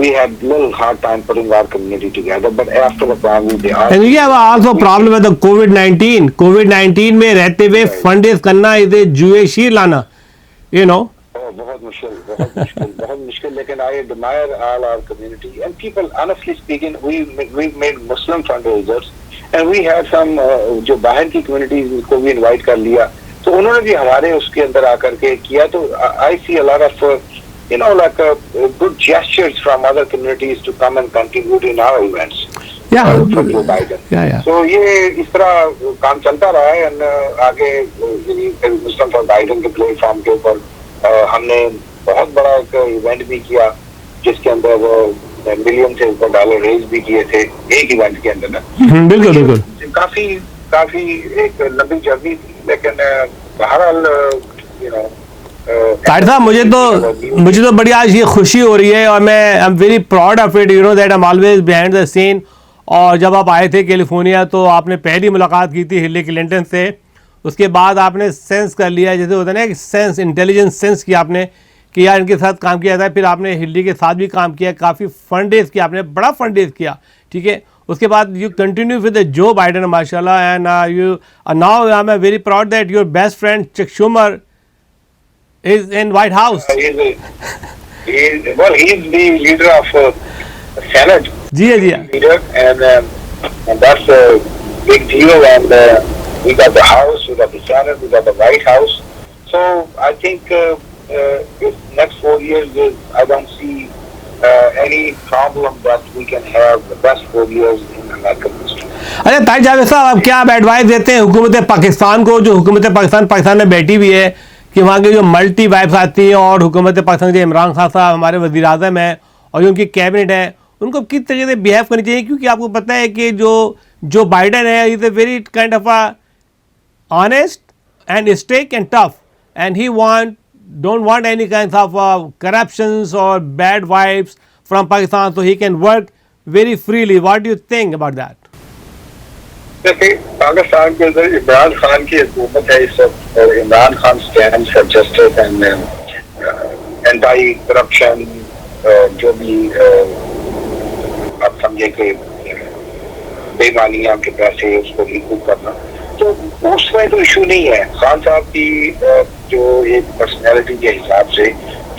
we had little hard time putting our community together. But after the primary, they are. And you have also problem with the COVID-19. COVID-19 में रहते हुए फंड रेज करना, इसे जुए शीर लाना, you know. बहुत मुश्किल लेकिन I admire all our community and people. Honestly speaking, we made Muslim fundraisers and we had some जो बाहर की communities को भी invite कर लिया, तो उन्होंने भी हमारे उसके अंदर आकर के किया। तो I see a lot of you know like good gestures from other communities to come and contribute in our events. Yeah. For Joe Biden. Yeah. So ये इस तरह काम चलता रहा है and आगे Muslim for Biden के प्लेटफॉर्म के ऊपर हमने बहुत बड़ा एक इवेंट भी किया जिसके अंदर वो मिलियन से ऊपर डॉलर रेज भी किए थे एक इवेंट के अंदर ना। बिल्कुल काफी एक लंबी जर्नी थी, लेकिन बहरहाल यू नो ताहिर साहब मुझे तो बड़ी आज ये खुशी हो रही है और मैं I am very proud of it, you know that I am always behind the scene. और जब आप आए थे कैलिफोर्निया तो आपने पहली मुलाकात की थी हिलेरी क्लिंटन से, उसके बाद आपने सेंस कर लिया, जैसे होता है ना कि सेंस इंटेलिजेंस सेंस किया आपने कि यार इनके साथ काम किया जाता है। फिर आपने हिलेरी के साथ भी काम किया, काफ़ी फंड रेज किया आपने, बड़ा फंड रेज किया, ठीक है। उसके बाद you continue with Joe Biden माशाल्लाह, and you now I am very proud that your best friend Chuck Schumer is in White House. He is the leader of Senate. जी leader, and that's a big deal. And we got the House, we got the Senate, we got the White House. So I think if next 4 years, I don't see any problem that we can have the best 4 years in American history. अच्छा ताहिर जावेद साहब, अब क्या आप एडवाइस देते हैं हुकूमत पाकिस्तान को, जो हुकूमत पाकिस्तान में बैठी हुई है, कि वहाँ की जो मल्टी वाइफ्स आती हैं और हुकूमत पाकिस्तान के इमरान खान साहब हमारे वज़ीर आज़म हैं और जो उनकी कैबिनेट है, उनको किस तरीके से बिहेव करनी चाहिए? क्योंकि आपको पता है कि जो बाइडन है, is a very kind of a honest and strict and tough, and he don't want any kinds of corruptions or bad vibes from Pakistan, so he can work very freely. What do you think about that? देखिए, पाकिस्तान के अंदर इमरान खान की हुकूमत है इस वक्त, और Imran Khan stands for justice and anti corruption, जो भी आप समझे कि बेईमानियां के पैसे उसको रिकूप करना, तो उसमें तो इशू नहीं है। खान साहब की जो एक पर्सनैलिटी के हिसाब से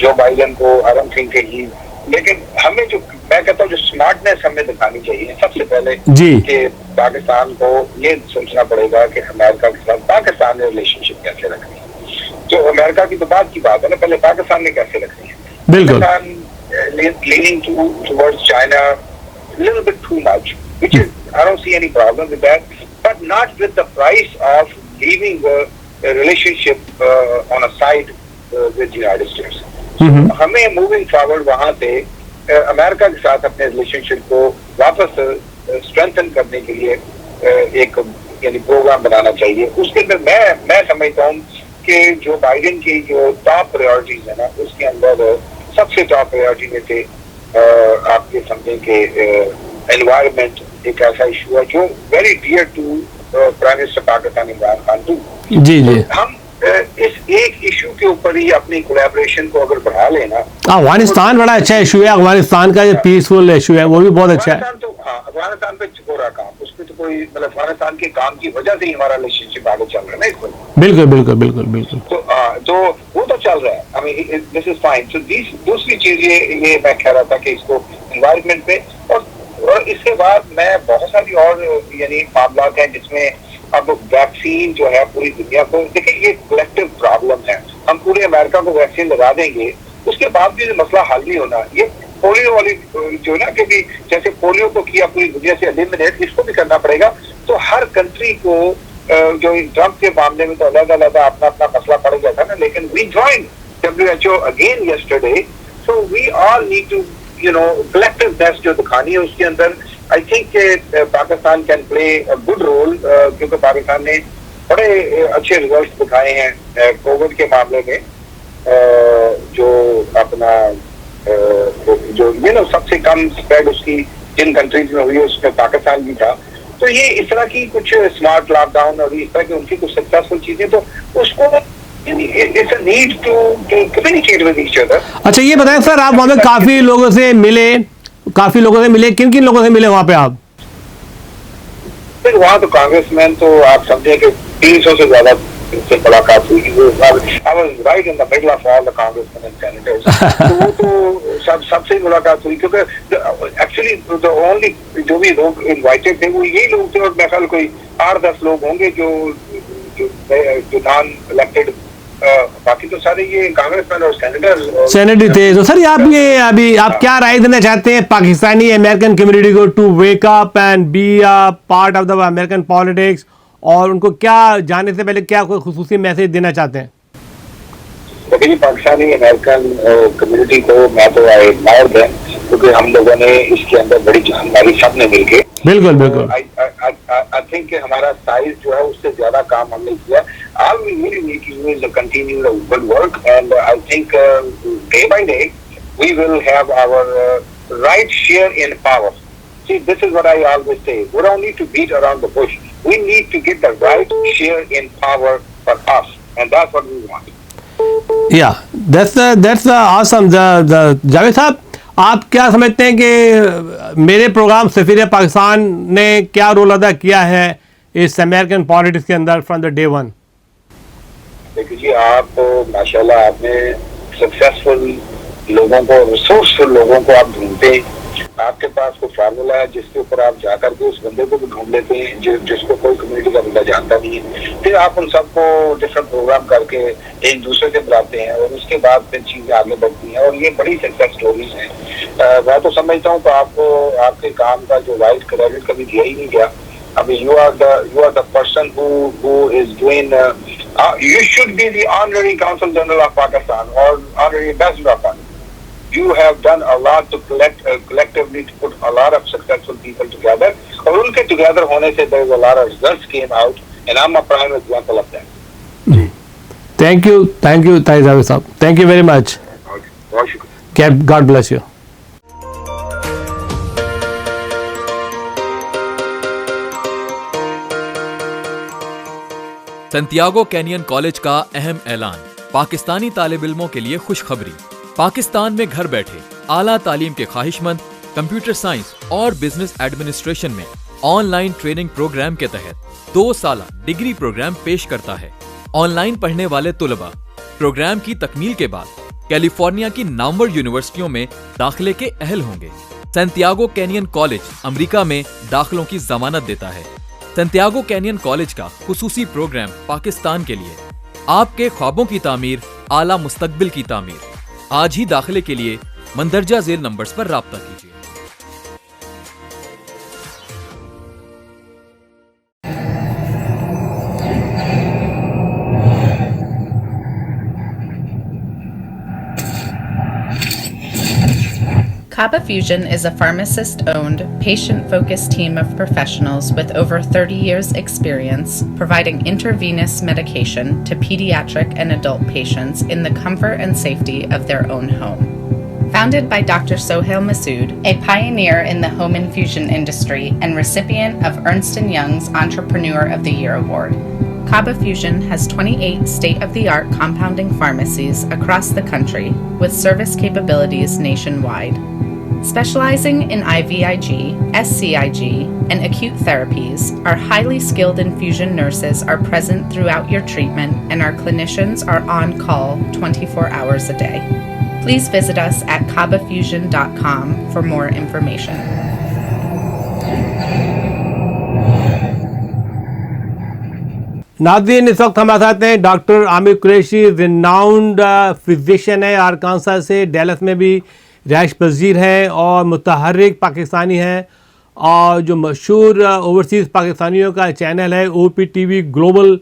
जो बाइडन को आई डोंट थिंक ही, लेकिन हमें जो मैं कहता हूँ जो स्मार्टनेस हमें दिखानी चाहिए सबसे पहले कि पाकिस्तान को ये सोचना पड़ेगा कि अमेरिका के साथ पाकिस्तान ने रिलेशनशिप कैसे रखनी है। तो अमेरिका की तो बात की बात है ना, पहले पाकिस्तान ने कैसे रखनी है। Pakistan leaning towards China a little bit too much, which is I don't see any problem with that, but not with the price of leaving the relationship on a side with the United States. हमें मूविंग फॉरवर्ड वहां से अमेरिका के साथ अपने रिलेशनशिप को वापस स्ट्रेंथन करने के लिए एक यानी प्रोग्राम बनाना चाहिए। उसके अंदर मैं समझता हूँ कि जो बाइडेन की जो टॉप प्रायोरिटीज है ना, उसके अंदर सबसे टॉप प्रायोरिटी में से आप ये समझें कि एनवायरमेंट एक ऐसा इशू है जो very dear to prime minister Pakistan Imran Khan too. जी जी, हम इस एक इशू के ऊपर ही अपनी कोलैबोरेशन को अगर बढ़ा लेना। अफगानिस्तान बड़ा अच्छा इशू है, अफगानिस्तान का जो पीसफुल इशू है वो भी बहुत अच्छा है। तो अफगानिस्तान पे हो रहा काम, उसमें तो कोई मतलब अफगानिस्तान के काम की वजह से ही हमारा रिलेशनशिप आगे चल रहा है ना इस वक्त। बिल्कुल बिल्कुल बिल्कुल बिल्कुल। तो वो तो चल रहा है, I mean this is fine. तो दूसरी चीज ये मैं कह रहा था कि इसको एनवायरमेंट पे, और इसके बाद मैं बहुत सारी और यानी मामला हैं जिसमें अब वैक्सीन जो है पूरी दुनिया को, देखिए ये कलेक्टिव प्रॉब्लम है। हम पूरे अमेरिका को वैक्सीन लगा देंगे, उसके बाद भी मसला हल नहीं होना। ये पोलियो वाली जो ना, क्योंकि जैसे पोलियो को किया पूरी दुनिया से एलिमिनेट, इसको भी करना पड़ेगा। तो हर कंट्री को जो ट्रम्प के मामले में तो अलग अलग अपना अपना मसला पड़ गया था ना, लेकिन we join WHO again yesterday, so we all need to collective best जो दिखानी है उसके अंदर। I think Pakistan can play a good role, क्योंकि पाकिस्तान ने बड़े अच्छे रिजल्ट दिखाए हैं कोविड के मामले में। जो अपना जो सबसे कम स्प्रेड उसकी जिन कंट्रीज में हुई उसमें पाकिस्तान भी था। तो ये इस तरह की कुछ स्मार्ट लॉकडाउन और इस तरह की उनकी कुछ सक्सेसफुल चीजें, तो उसको it's a need to communicate with each other. अच्छा ये बताएं सर, आप वहाँ पे काफी लोगों से मिले, किन किन लोगों से मिले वहाँ पे आप? वहाँ तो कांग्रेसमैन तो आप समझे कि 300 से ज्यादा से मुलाकात हुई। I was right in the middle of all the congressmen and senators. तो वो तो सबसे मुलाकात हुई, क्योंकि एक्चुअली the only जो भी लोग इनवाइटेड थे वो यही लोग थे, और मेरे ख्याल कोई 8-10 लोग होंगे जो नॉन इलेक्टेड, बाकी तो सारे ये कांग्रेसमैन और सेनेटर थे। तो सर अभी आप क्या राय देना चाहते हैं पाकिस्तानी अमेरिकन कम्युनिटी को to wake up and be a part of the American politics, और उनको क्या जाने से पहले क्या कोई खुसूसी मैसेज देना चाहते हैं? देखिए पाकिस्तानी अमेरिकन कम्युनिटी को मैं तो आई एडमायर देम, क्योंकि हम लोगों ने इसके अंदर बड़ी जानकारी सबने मिलके बिल्कुल बिल्कुल आई थिंक हमारा साइज जो है उससे ज्यादा काम हमने किया। All we really need to do is continue the good work, and I think day by day we will have our right share in power. See, this is what I always say. We don't need to beat around the bush. We need to get the right share in power for us, and that's what we want. Yeah, that's awesome. Javed साहब, आप क्या समझते हैं कि मेरे प्रोग्राम सफीर पाकिस्तान ने क्या रोल अदा किया है इस अमेरिकन पॉलिटिक्स के अंदर फ्रॉम द डे वन? देखिए जी, आप माशाल्लाह आपने सक्सेसफुल लोगों को, रिसोर्सफुल लोगों को आप ढूंढते आपके पास कोई फार्मूला है जिसके ऊपर आप जाकर के उस बंदे को भी ढूंढ लेते हैं जिसको कोई कम्युनिटी का बंदा जानता नहीं है, फिर आप उन सबको डिफरेंट प्रोग्राम करके एक दूसरे से बुलाते हैं और उसके बाद फिर चीजें आगे बढ़ती हैं और ये बड़ी सक्सेस स्टोरीज हैं। मैं तो समझता हूँ कि आपको आपके काम का जो वाइड क्रेडिट कभी दिया ही नहीं गया। I mean, you are the person who is doing. You should be the honorary Consul General of Pakistan or honorary Ambassador of Pakistan. You have done a lot to collectively to put a lot of successful people together. और उनके together होने से there is a lot of results came out, and I'm a prime example of that. Thank you, Tahir Javed साहब. Thank you very much. बहुत शुक्रिया. God bless you. Santiago canyon college का अहम ऐलान, पाकिस्तानी तालिब इल्मों के लिए खुशखबरी। पाकिस्तान में घर बैठे आला तालीम के ख्वाहिशमंद कंप्यूटर साइंस और बिजनेस एडमिनिस्ट्रेशन में ऑनलाइन ट्रेनिंग प्रोग्राम के तहत 2 साला डिग्री प्रोग्राम पेश करता है। ऑनलाइन पढ़ने वाले तुलबा प्रोग्राम की तकमील के बाद कैलिफोर्निया की नामवर यूनिवर्सिटियों में दाखिले के अहल होंगे। सैंटियागो कैनियन कॉलेज अमेरिका में दाखिलों की जमानत देता है। सैंटियागो कैनियन कॉलेज का खुसूसी प्रोग्राम पाकिस्तान के लिए, आपके ख्वाबों की तामीर, आला मुस्तकबिल की तामीर। आज ही दाखिले के लिए मंदरजा झेल नंबर्स पर राब्ता कीजिए। Kaba Fusion is a pharmacist-owned, patient-focused team of professionals with over 30 years' experience providing intravenous medication to pediatric and adult patients in the comfort and safety of their own home. Founded by Dr. Sohail Masood, a pioneer in the home infusion industry and recipient of Ernst & Young's Entrepreneur of the Year Award, Kaba Fusion has 28 state-of-the-art compounding pharmacies across the country with service capabilities nationwide. Specializing in IVIG, SCIG, and acute therapies, our highly skilled infusion nurses are present throughout your treatment and our clinicians are on call 24 hours a day. Please visit us at kabafusion.com for more information. नाज़रीन, इस वक्त हमारे साथ हैं doctor Aamir Qureshi, renowned physician है, आरकांसा से, डैलस में भी रिहाइश पजीर हैं और मुतहर्रिक पाकिस्तानी हैं और जो मशहूर ओवरसीज़ पाकिस्तानियों का चैनल है OPTV ग्लोबल,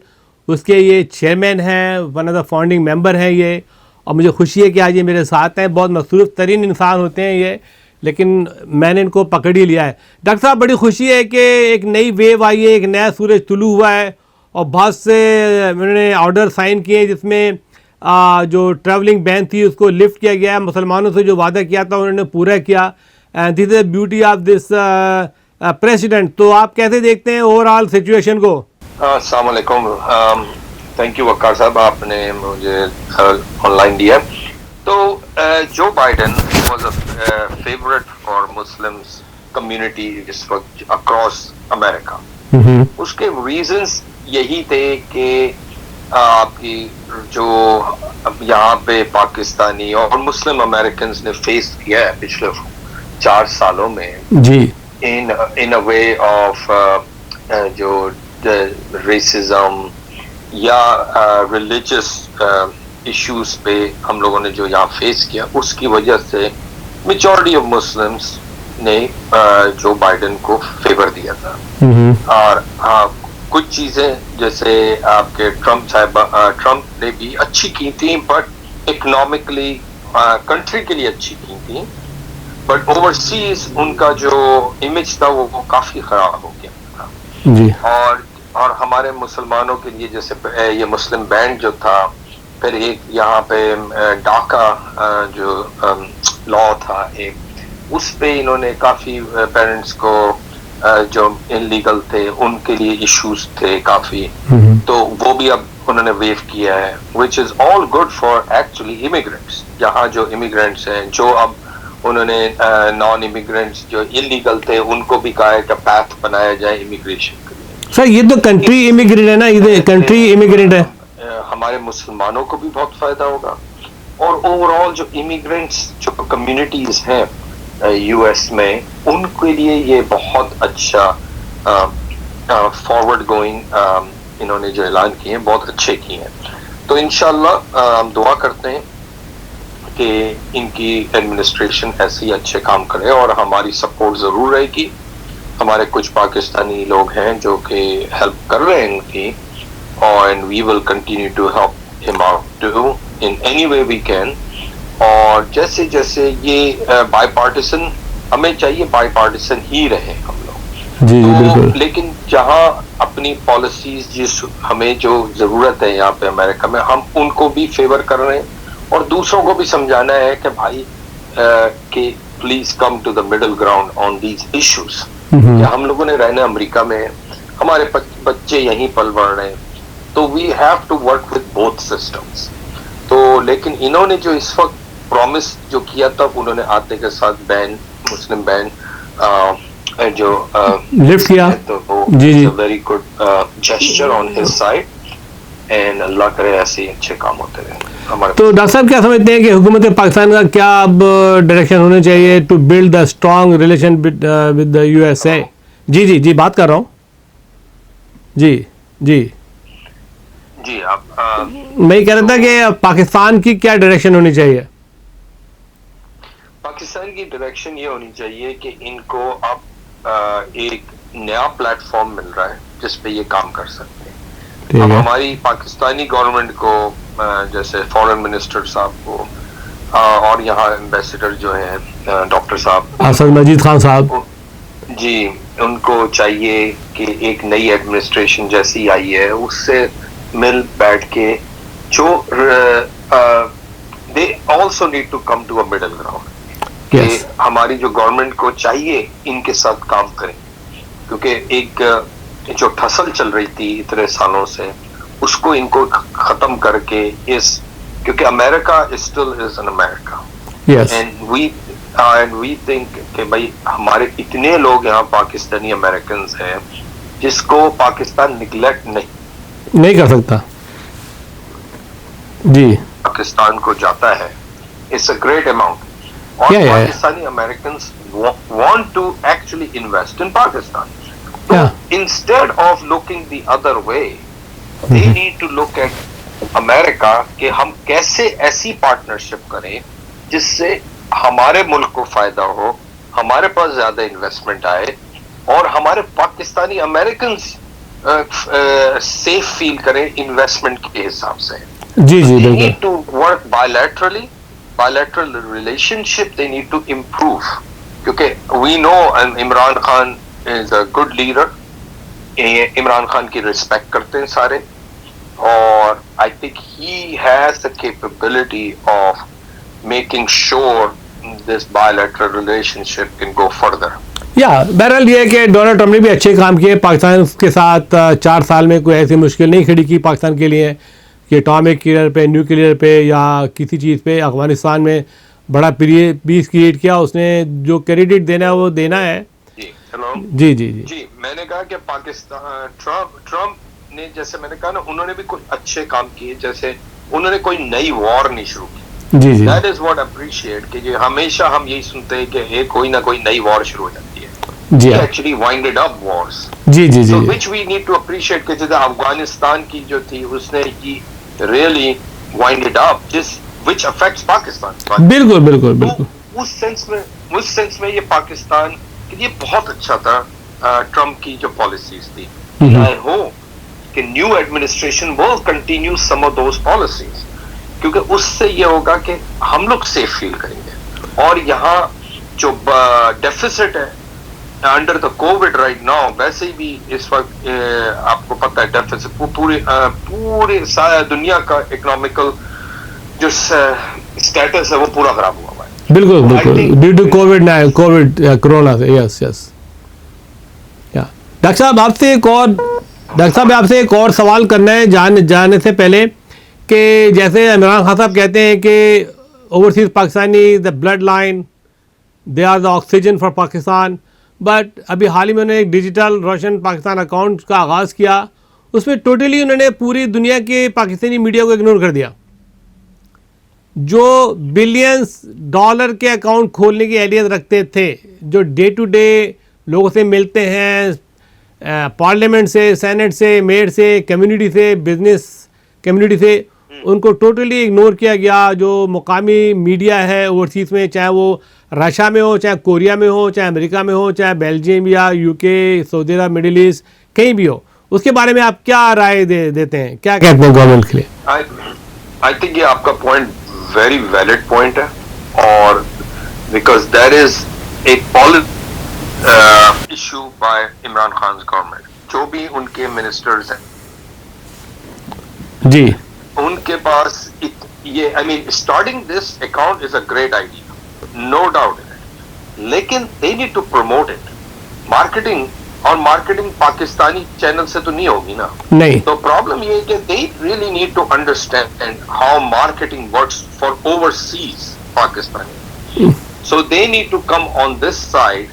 उसके ये चेयरमैन हैं, one of the founding member हैं ये। और मुझे खुशी है कि आज ये मेरे साथ हैं। बहुत मसरूफ़ तरीन इंसान होते हैं ये, लेकिन मैंने इनको पकड़ ही लिया है। डॉक्टर साहब, बड़ी खुशी है कि एक नई वेव आई है, एक नया सूरज तुलू हुआ है और बहुत से उन्होंने ऑर्डर साइन किए जिसमें जो ट्रैवलिंग बैन थी उसको लिफ्ट किया गया है। मुसलमानों से जो वादा किया था उन्होंने पूरा किया। This is beauty of this president. तो आप कैसे देखते हैं ओवरऑल सिचुएशन को? अस्सलाम वालेकुम। थैंक यू वक्कार साहब, आपने मुझे ऑनलाइन दिया। तो Joe Biden was a favourite for Muslims community इस वक्त अक्रॉस अमेरिका। उसके रीजंस यही थे कि आपकी जो यहाँ पे पाकिस्तानी और मुस्लिम अमेरिकन ने फेस किया है पिछले 4 सालों में जी, इन अ वे ऑफ जो रेसिज्म या रिलीजियस इश्यूज पे हम लोगों ने जो यहाँ फेस किया, उसकी वजह से मेजॉरिटी ऑफ मुस्लिम्स ने जो बाइडेन को फेवर दिया था। और कुछ चीजें जैसे आपके ट्रम्प ने भी अच्छी की थी, बट इकोनॉमिकली कंट्री के लिए अच्छी की थी, बट ओवरसीज उनका जो इमेज था वो काफी खराब हो गया था जी। और हमारे मुसलमानों के लिए जैसे ये मुस्लिम बैंड जो था, फिर एक यहाँ पे डाका जो लॉ था एक, उस पे इन्होंने काफी पेरेंट्स को जो इनलीगल थे उनके लिए इश्यूज थे काफी, तो वो भी अब उन्होंने वेव किया है, which is all good for actually immigrants. यहाँ जो इमिग्रेंट्स हैं, जो अब उन्होंने नॉन इमिग्रेंट्स जो इलीगल थे उनको भी कहा है कि पैथ बनाया जाए इमिग्रेशन के लिए। सर, ये तो कंट्री इमिग्रेंट है ना, ये कंट्री इमिग्रेंट है। हमारे मुसलमानों को भी बहुत फायदा होगा और ओवरऑल जो इमिग्रेंट्स जो कम्युनिटीज हैं यूएस में, उनके लिए ये बहुत अच्छा फॉरवर्ड गोइंग इन्होंने जो ऐलान किए हैं बहुत अच्छे किए हैं। तो इंशाल्लाह हम दुआ करते हैं कि इनकी एडमिनिस्ट्रेशन ऐसे ही अच्छे काम करे और हमारी सपोर्ट ज़रूर रहेगी। हमारे कुछ पाकिस्तानी लोग हैं जो कि हेल्प कर रहे हैं इनकी, और and we will continue to help him out to in any way we can. और जैसे जैसे ये बाईपार्टिसन, हमें चाहिए बाईपार्टिसन ही रहे हम लोग। जी तो बिल्कुल। लेकिन जहाँ अपनी पॉलिसीज जिस हमें जो जरूरत है यहाँ पे अमेरिका में, हम उनको भी फेवर कर रहे हैं और दूसरों को भी समझाना है कि भाई कि please come to the middle ground on these issues. हम लोगों ने रहना अमेरिका में, हमारे बच्चे यहीं पल बढ़ रहे हैं, तो we have to work with both systems. तो लेकिन इन्होंने जो इस वक्त प्रॉमिस जो किया था, उन्होंने आते के साथ बैन, मुस्लिम बैन जो लिफ्ट किया, तो वो जी जी very good gesture on his side, and Allah करे ऐसे ही अच्छे काम होते रहे हमारे। तो डॉक्टर साहब क्या समझते हैं कि हुकूमत पाकिस्तान का क्या अब डायरेक्शन होने चाहिए to build the strong relation with the USA? जी जी जी, बात कर रहा हूँ। जी जी जी, आप मैं ये कह रहा था कि पाकिस्तान की क्या डायरेक्शन होनी चाहिए? पाकिस्तान की डायरेक्शन ये होनी चाहिए कि इनको अब एक नया प्लेटफॉर्म मिल रहा है जिस पे ये काम कर सकते हैं। ठीक अब है। हमारी पाकिस्तानी गवर्नमेंट को जैसे फॉरेन मिनिस्टर साहब को और यहाँ एम्बेसडर जो है डॉक्टर साहब असद मजीद खान साहब, जी, उनको चाहिए कि एक नई एडमिनिस्ट्रेशन जैसी आई है उससे मिल बैठ के जो they also need to come to a middle ground. कि हमारी जो गवर्नमेंट को चाहिए इनके साथ काम करें, क्योंकि एक जो ठसल चल रही थी इतने सालों से उसको इनको खत्म करके क्योंकि America still is an America, yes, and we think कि भाई हमारे इतने लोग यहाँ पाकिस्तानी अमेरिकन हैं जिसको पाकिस्तान निगलेक्ट नहीं कर सकता। जी, पाकिस्तान को जाता है, इट्स अ ग्रेट अमाउंट। और Pakistani Americans want to actually invest in Pakistan. तो instead of looking the other way, they need to look at America कि हम कैसे ऐसी पार्टनरशिप करें जिससे हमारे मुल्क को फायदा हो, हमारे पास ज्यादा इन्वेस्टमेंट आए और हमारे पाकिस्तानी अमेरिकन सेफ फील करें इन्वेस्टमेंट के हिसाब से। जी जी, they need to work bilateral relationship they need to improve, क्योंकि we know Imran Khan is a good leader, Imran Khan की रिस्पेक्ट करते हैं सारे, और I think he has the capability of making sure this bilateral relationship can go further. बहरहाल ये है कि डोनाल्ड ट्रंप ने भी अच्छे काम किए पाकिस्तान के साथ। 4 साल में कोई ऐसी मुश्किल नहीं खड़ी की पाकिस्तान के लिए कि एटॉमिक क्लियर पे, न्यूक्लियर पे या किसी चीज़ पे अफगानिस्तान में बड़ा पीस क्रिएट किया। उसने जो क्रेडिट देना है वो देना है। जी, हेलो, जी जी जी जी, मैंने कहा कि पाकिस्तान ट्रम्प ने, जैसे मैंने कहा ना, उन्होंने भी कुछ अच्छे काम किए, जैसे उन्होंने कोई नई वॉर नहीं शुरू की। जी जी, दैट इज व्हाट अप्रिशिएट कि हमेशा हम यही सुनते हैं कि कोई ना कोई नई वॉर शुरू हो जाती है। जी एक्चुअली वाइंडेड अप वॉर्स, जी जी जी, which we need to appreciate कि जैसे अफगानिस्तान की जो थी उसने की really winded up, which affects Pakistan. बिल्कुल बिल्कुल बिल्कुल। तो उस सेंस में ये पाकिस्तान के लिए बहुत अच्छा था ट्रम्प की जो पॉलिसीज थी। आई होप कि new administration will continue some of those policies, क्योंकि उससे ये होगा कि हम लोग सेफ फील करेंगे। और यहाँ जो डेफिसिट है under the Covid right now, वैसे ही भी इस वक्त आपको पता है डेफिसिट पूरे दुनिया का इकोनॉमिकल जो स्टेटस है वो पूरा खराब हुआ है। बिल्कुल बिल्कुल, ड्यू टू कोविड कोरोना से। Yes yes. डॉक्टर साहब आपसे एक और सवाल करना है जाने से पहले कि जैसे इमरान खान साहब कहते हैं कि overseas Pakistani the blood line, they are the oxygen for Pakistan, but अभी हाल ही में उन्होंने एक डिजिटल रोशन पाकिस्तान अकाउंट का आगाज़ किया। उसमें टोटली उन्होंने पूरी दुनिया के पाकिस्तानी मीडिया को इग्नोर कर दिया। जो बिलियंस डॉलर के अकाउंट खोलने की एलियंस रखते थे, जो डे टू डे लोगों से मिलते हैं, पार्लियामेंट से, सेनेट से, मेयर से, कम्युनिटी से, बिजनेस कम्युनिटी से, उनको टोटली इग्नोर किया गया। जो मुकामी मीडिया है ओवरसीज़ में, चाहे वो रशिया में हो, चाहे कोरिया में हो, चाहे अमेरिका में हो, चाहे बेल्जियम या यूके, सऊदी अरब, मिडिल ईस्ट, कहीं भी हो, उसके बारे में आप क्या राय देते हैं, क्या कहते हैं गवर्नमेंट के लिए? आई थिंक ये आपका पॉइंट वेरी वैलिड पॉइंट है, और बिकॉज देयर इज एक issue by Imran Khan government, जो भी उनके मिनिस्टर्स हैं जी, उनके पास ये I mean starting this account is a great idea, no doubt in it, लेकिन they need to promote it, marketing, और मार्केटिंग पाकिस्तानी चैनल से तो नहीं होगी ना। नहीं, तो प्रॉब्लम ये है कि they really need to understand how marketing works for overseas Pakistani, so they need to come on this side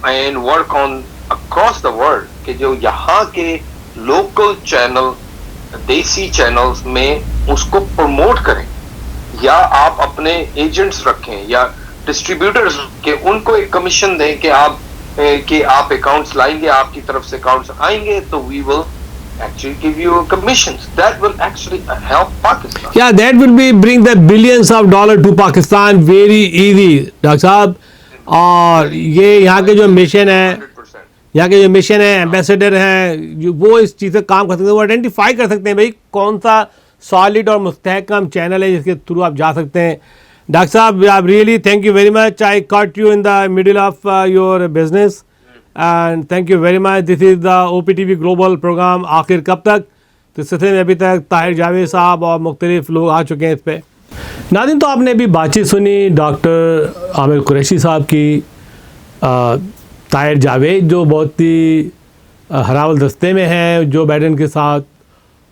and work on across the world, कि जो यहाँ के लोकल चैनल, देसी चैनल्स में उसको प्रमोट करें, या आप अपने एजेंट्स रखें या डिस्ट्रीब्यूटर्स के, उनको एक कमीशन दें कि आप अकाउंट्स लाएंगे, आपकी तरफ से अकाउंट्स आएंगे, तो we will actually give you commissions that will actually help Pakistan. Yeah, that will be bring the billions of dollar to Pakistan very easy, doctor साहब। और ये यहाँ के जो मिशन है, 100%. यहाँ के जो मिशन है, एम्बेसडर हैं, वो इस चीज़ से काम कर सकते हैं, वो आइडेंटिफाई कर सकते हैं भाई कौन सा सॉलिड और मुस्तहकम चैनल है जिसके थ्रू आप जा सकते हैं। डॉक्टर साहब, आप really thank you very much. I caught you in the middle of your business and thank you very much. This is the OPTV global program आखिर कब तक। तो इस सिलसिले में अभी तक ताहिर जावेद साहब और मुख्तलिफ लोग आ चुके हैं इस पर। नाज़रीन, तो आपने अभी बातचीत सुनी डॉक्टर आमिर कुरैशी साहब की, ताहिर जावेद जो बहुत ही हरावल दस्ते में हैं जो बाइडेन के साथ,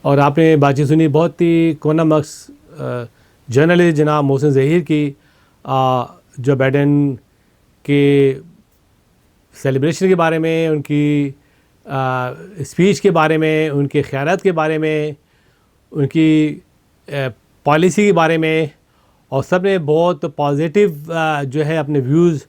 और आपने बातचीत सुनी बहुत ही कोनामक्स जर्नलिस्ट जनाब मोहसिन ज़हीर की, जो बाइडेन के सेलिब्रेशन के बारे में, उनकी स्पीच के बारे में, उनके ख़यालात के बारे में, उनकी पॉलिसी के बारे में, और सब ने बहुत पॉजिटिव जो है अपने व्यूज़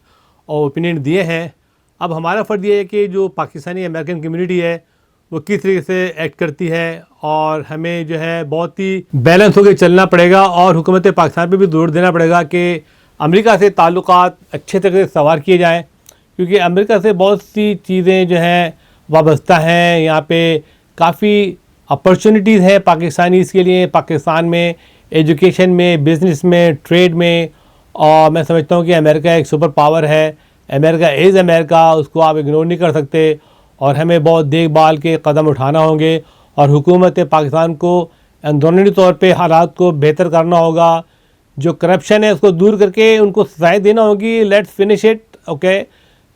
और ओपिनियन दिए हैं। अब हमारा फ़र्ज़ ये है कि जो पाकिस्तानी अमेरिकन कम्युनिटी है वो किस तरीके से एक्ट करती है, और हमें जो है बहुत ही बैलेंस होकर चलना पड़ेगा, और हुकूमत पाकिस्तान पे भी जोर देना पड़ेगा कि अमेरिका से ताल्लुकात अच्छे तरीके से सवार किए जाएँ, क्योंकि अमेरिका से बहुत सी चीज़ें जो हैं वाबस्ता हैं। यहाँ पे काफ़ी अपॉर्चुनिटीज़ हैं पाकिस्तानीज़ के लिए, पाकिस्तान में एजुकेशन में, बिज़नेस में, ट्रेड में, और मैं समझता हूँ कि अमेरिका एक सुपर पावर है। अमेरिका इज़ अमेरिका, उसको आप इग्नोर नहीं कर सकते, और हमें बहुत देखभाल के कदम उठाना होंगे, और हुकूमत पाकिस्तान को अंदरूनी तौर पे हालात को बेहतर करना होगा। जो करप्शन है उसको दूर करके उनको सजाएं देना होगी। Let's finish it, okay.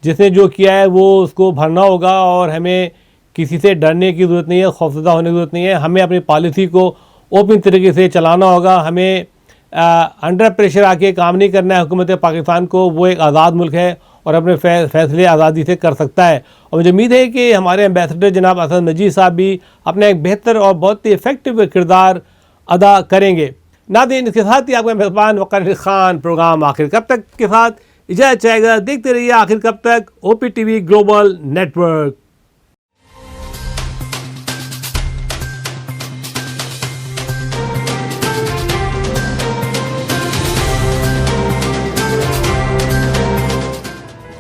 जिसने जो किया है वो उसको भरना होगा, और हमें किसी से डरने की ज़रूरत नहीं है, खौफजदा होने की ज़रूरत नहीं है। हमें अपनी पॉलिसी को ओपन तरीके से चलाना होगा। हमें अंडर प्रेशर आके काम नहीं करना है हुकूमत पाकिस्तान को। वो एक आज़ाद मुल्क है और अपने फैसले आज़ादी से कर सकता है, और मुझे उम्मीद है कि हमारे एम्बेसडर जनाब असद मजीद साहब भी अपना एक बेहतर और बहुत ही इफ़ेक्टिव किरदार अदा करेंगे। नाज़रीन, इसके साथ ही आपका मेज़बान वक़ार खान प्रोग्राम आखिर कब तक के साथ इजाज़त चाहेगा। देखते रहिए आखिर कब तक, OPTV ग्लोबल नेटवर्क।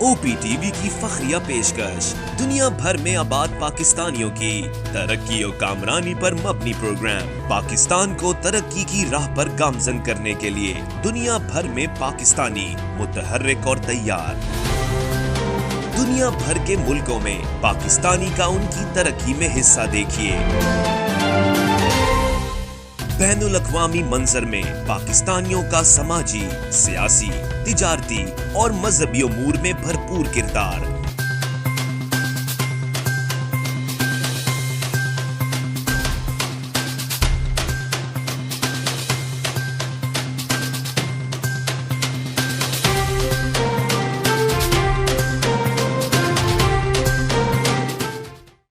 OPTV की फखरिया पेशकश दुनिया भर में आबाद पाकिस्तानियों की तरक्की और कामरानी पर मबनी प्रोग्राम। पाकिस्तान को तरक्की की राह पर गामजन करने के लिए दुनिया भर में पाकिस्तानी मुतहर्रिक और तैयार। दुनिया भर के मुल्कों में पाकिस्तानी का उनकी तरक्की में हिस्सा देखिए। बैनुल अक़वामी मंजर में पाकिस्तानियों का समाजी, सियासी, तिजारती और मजहबी उमूर में भरपूर किरदार।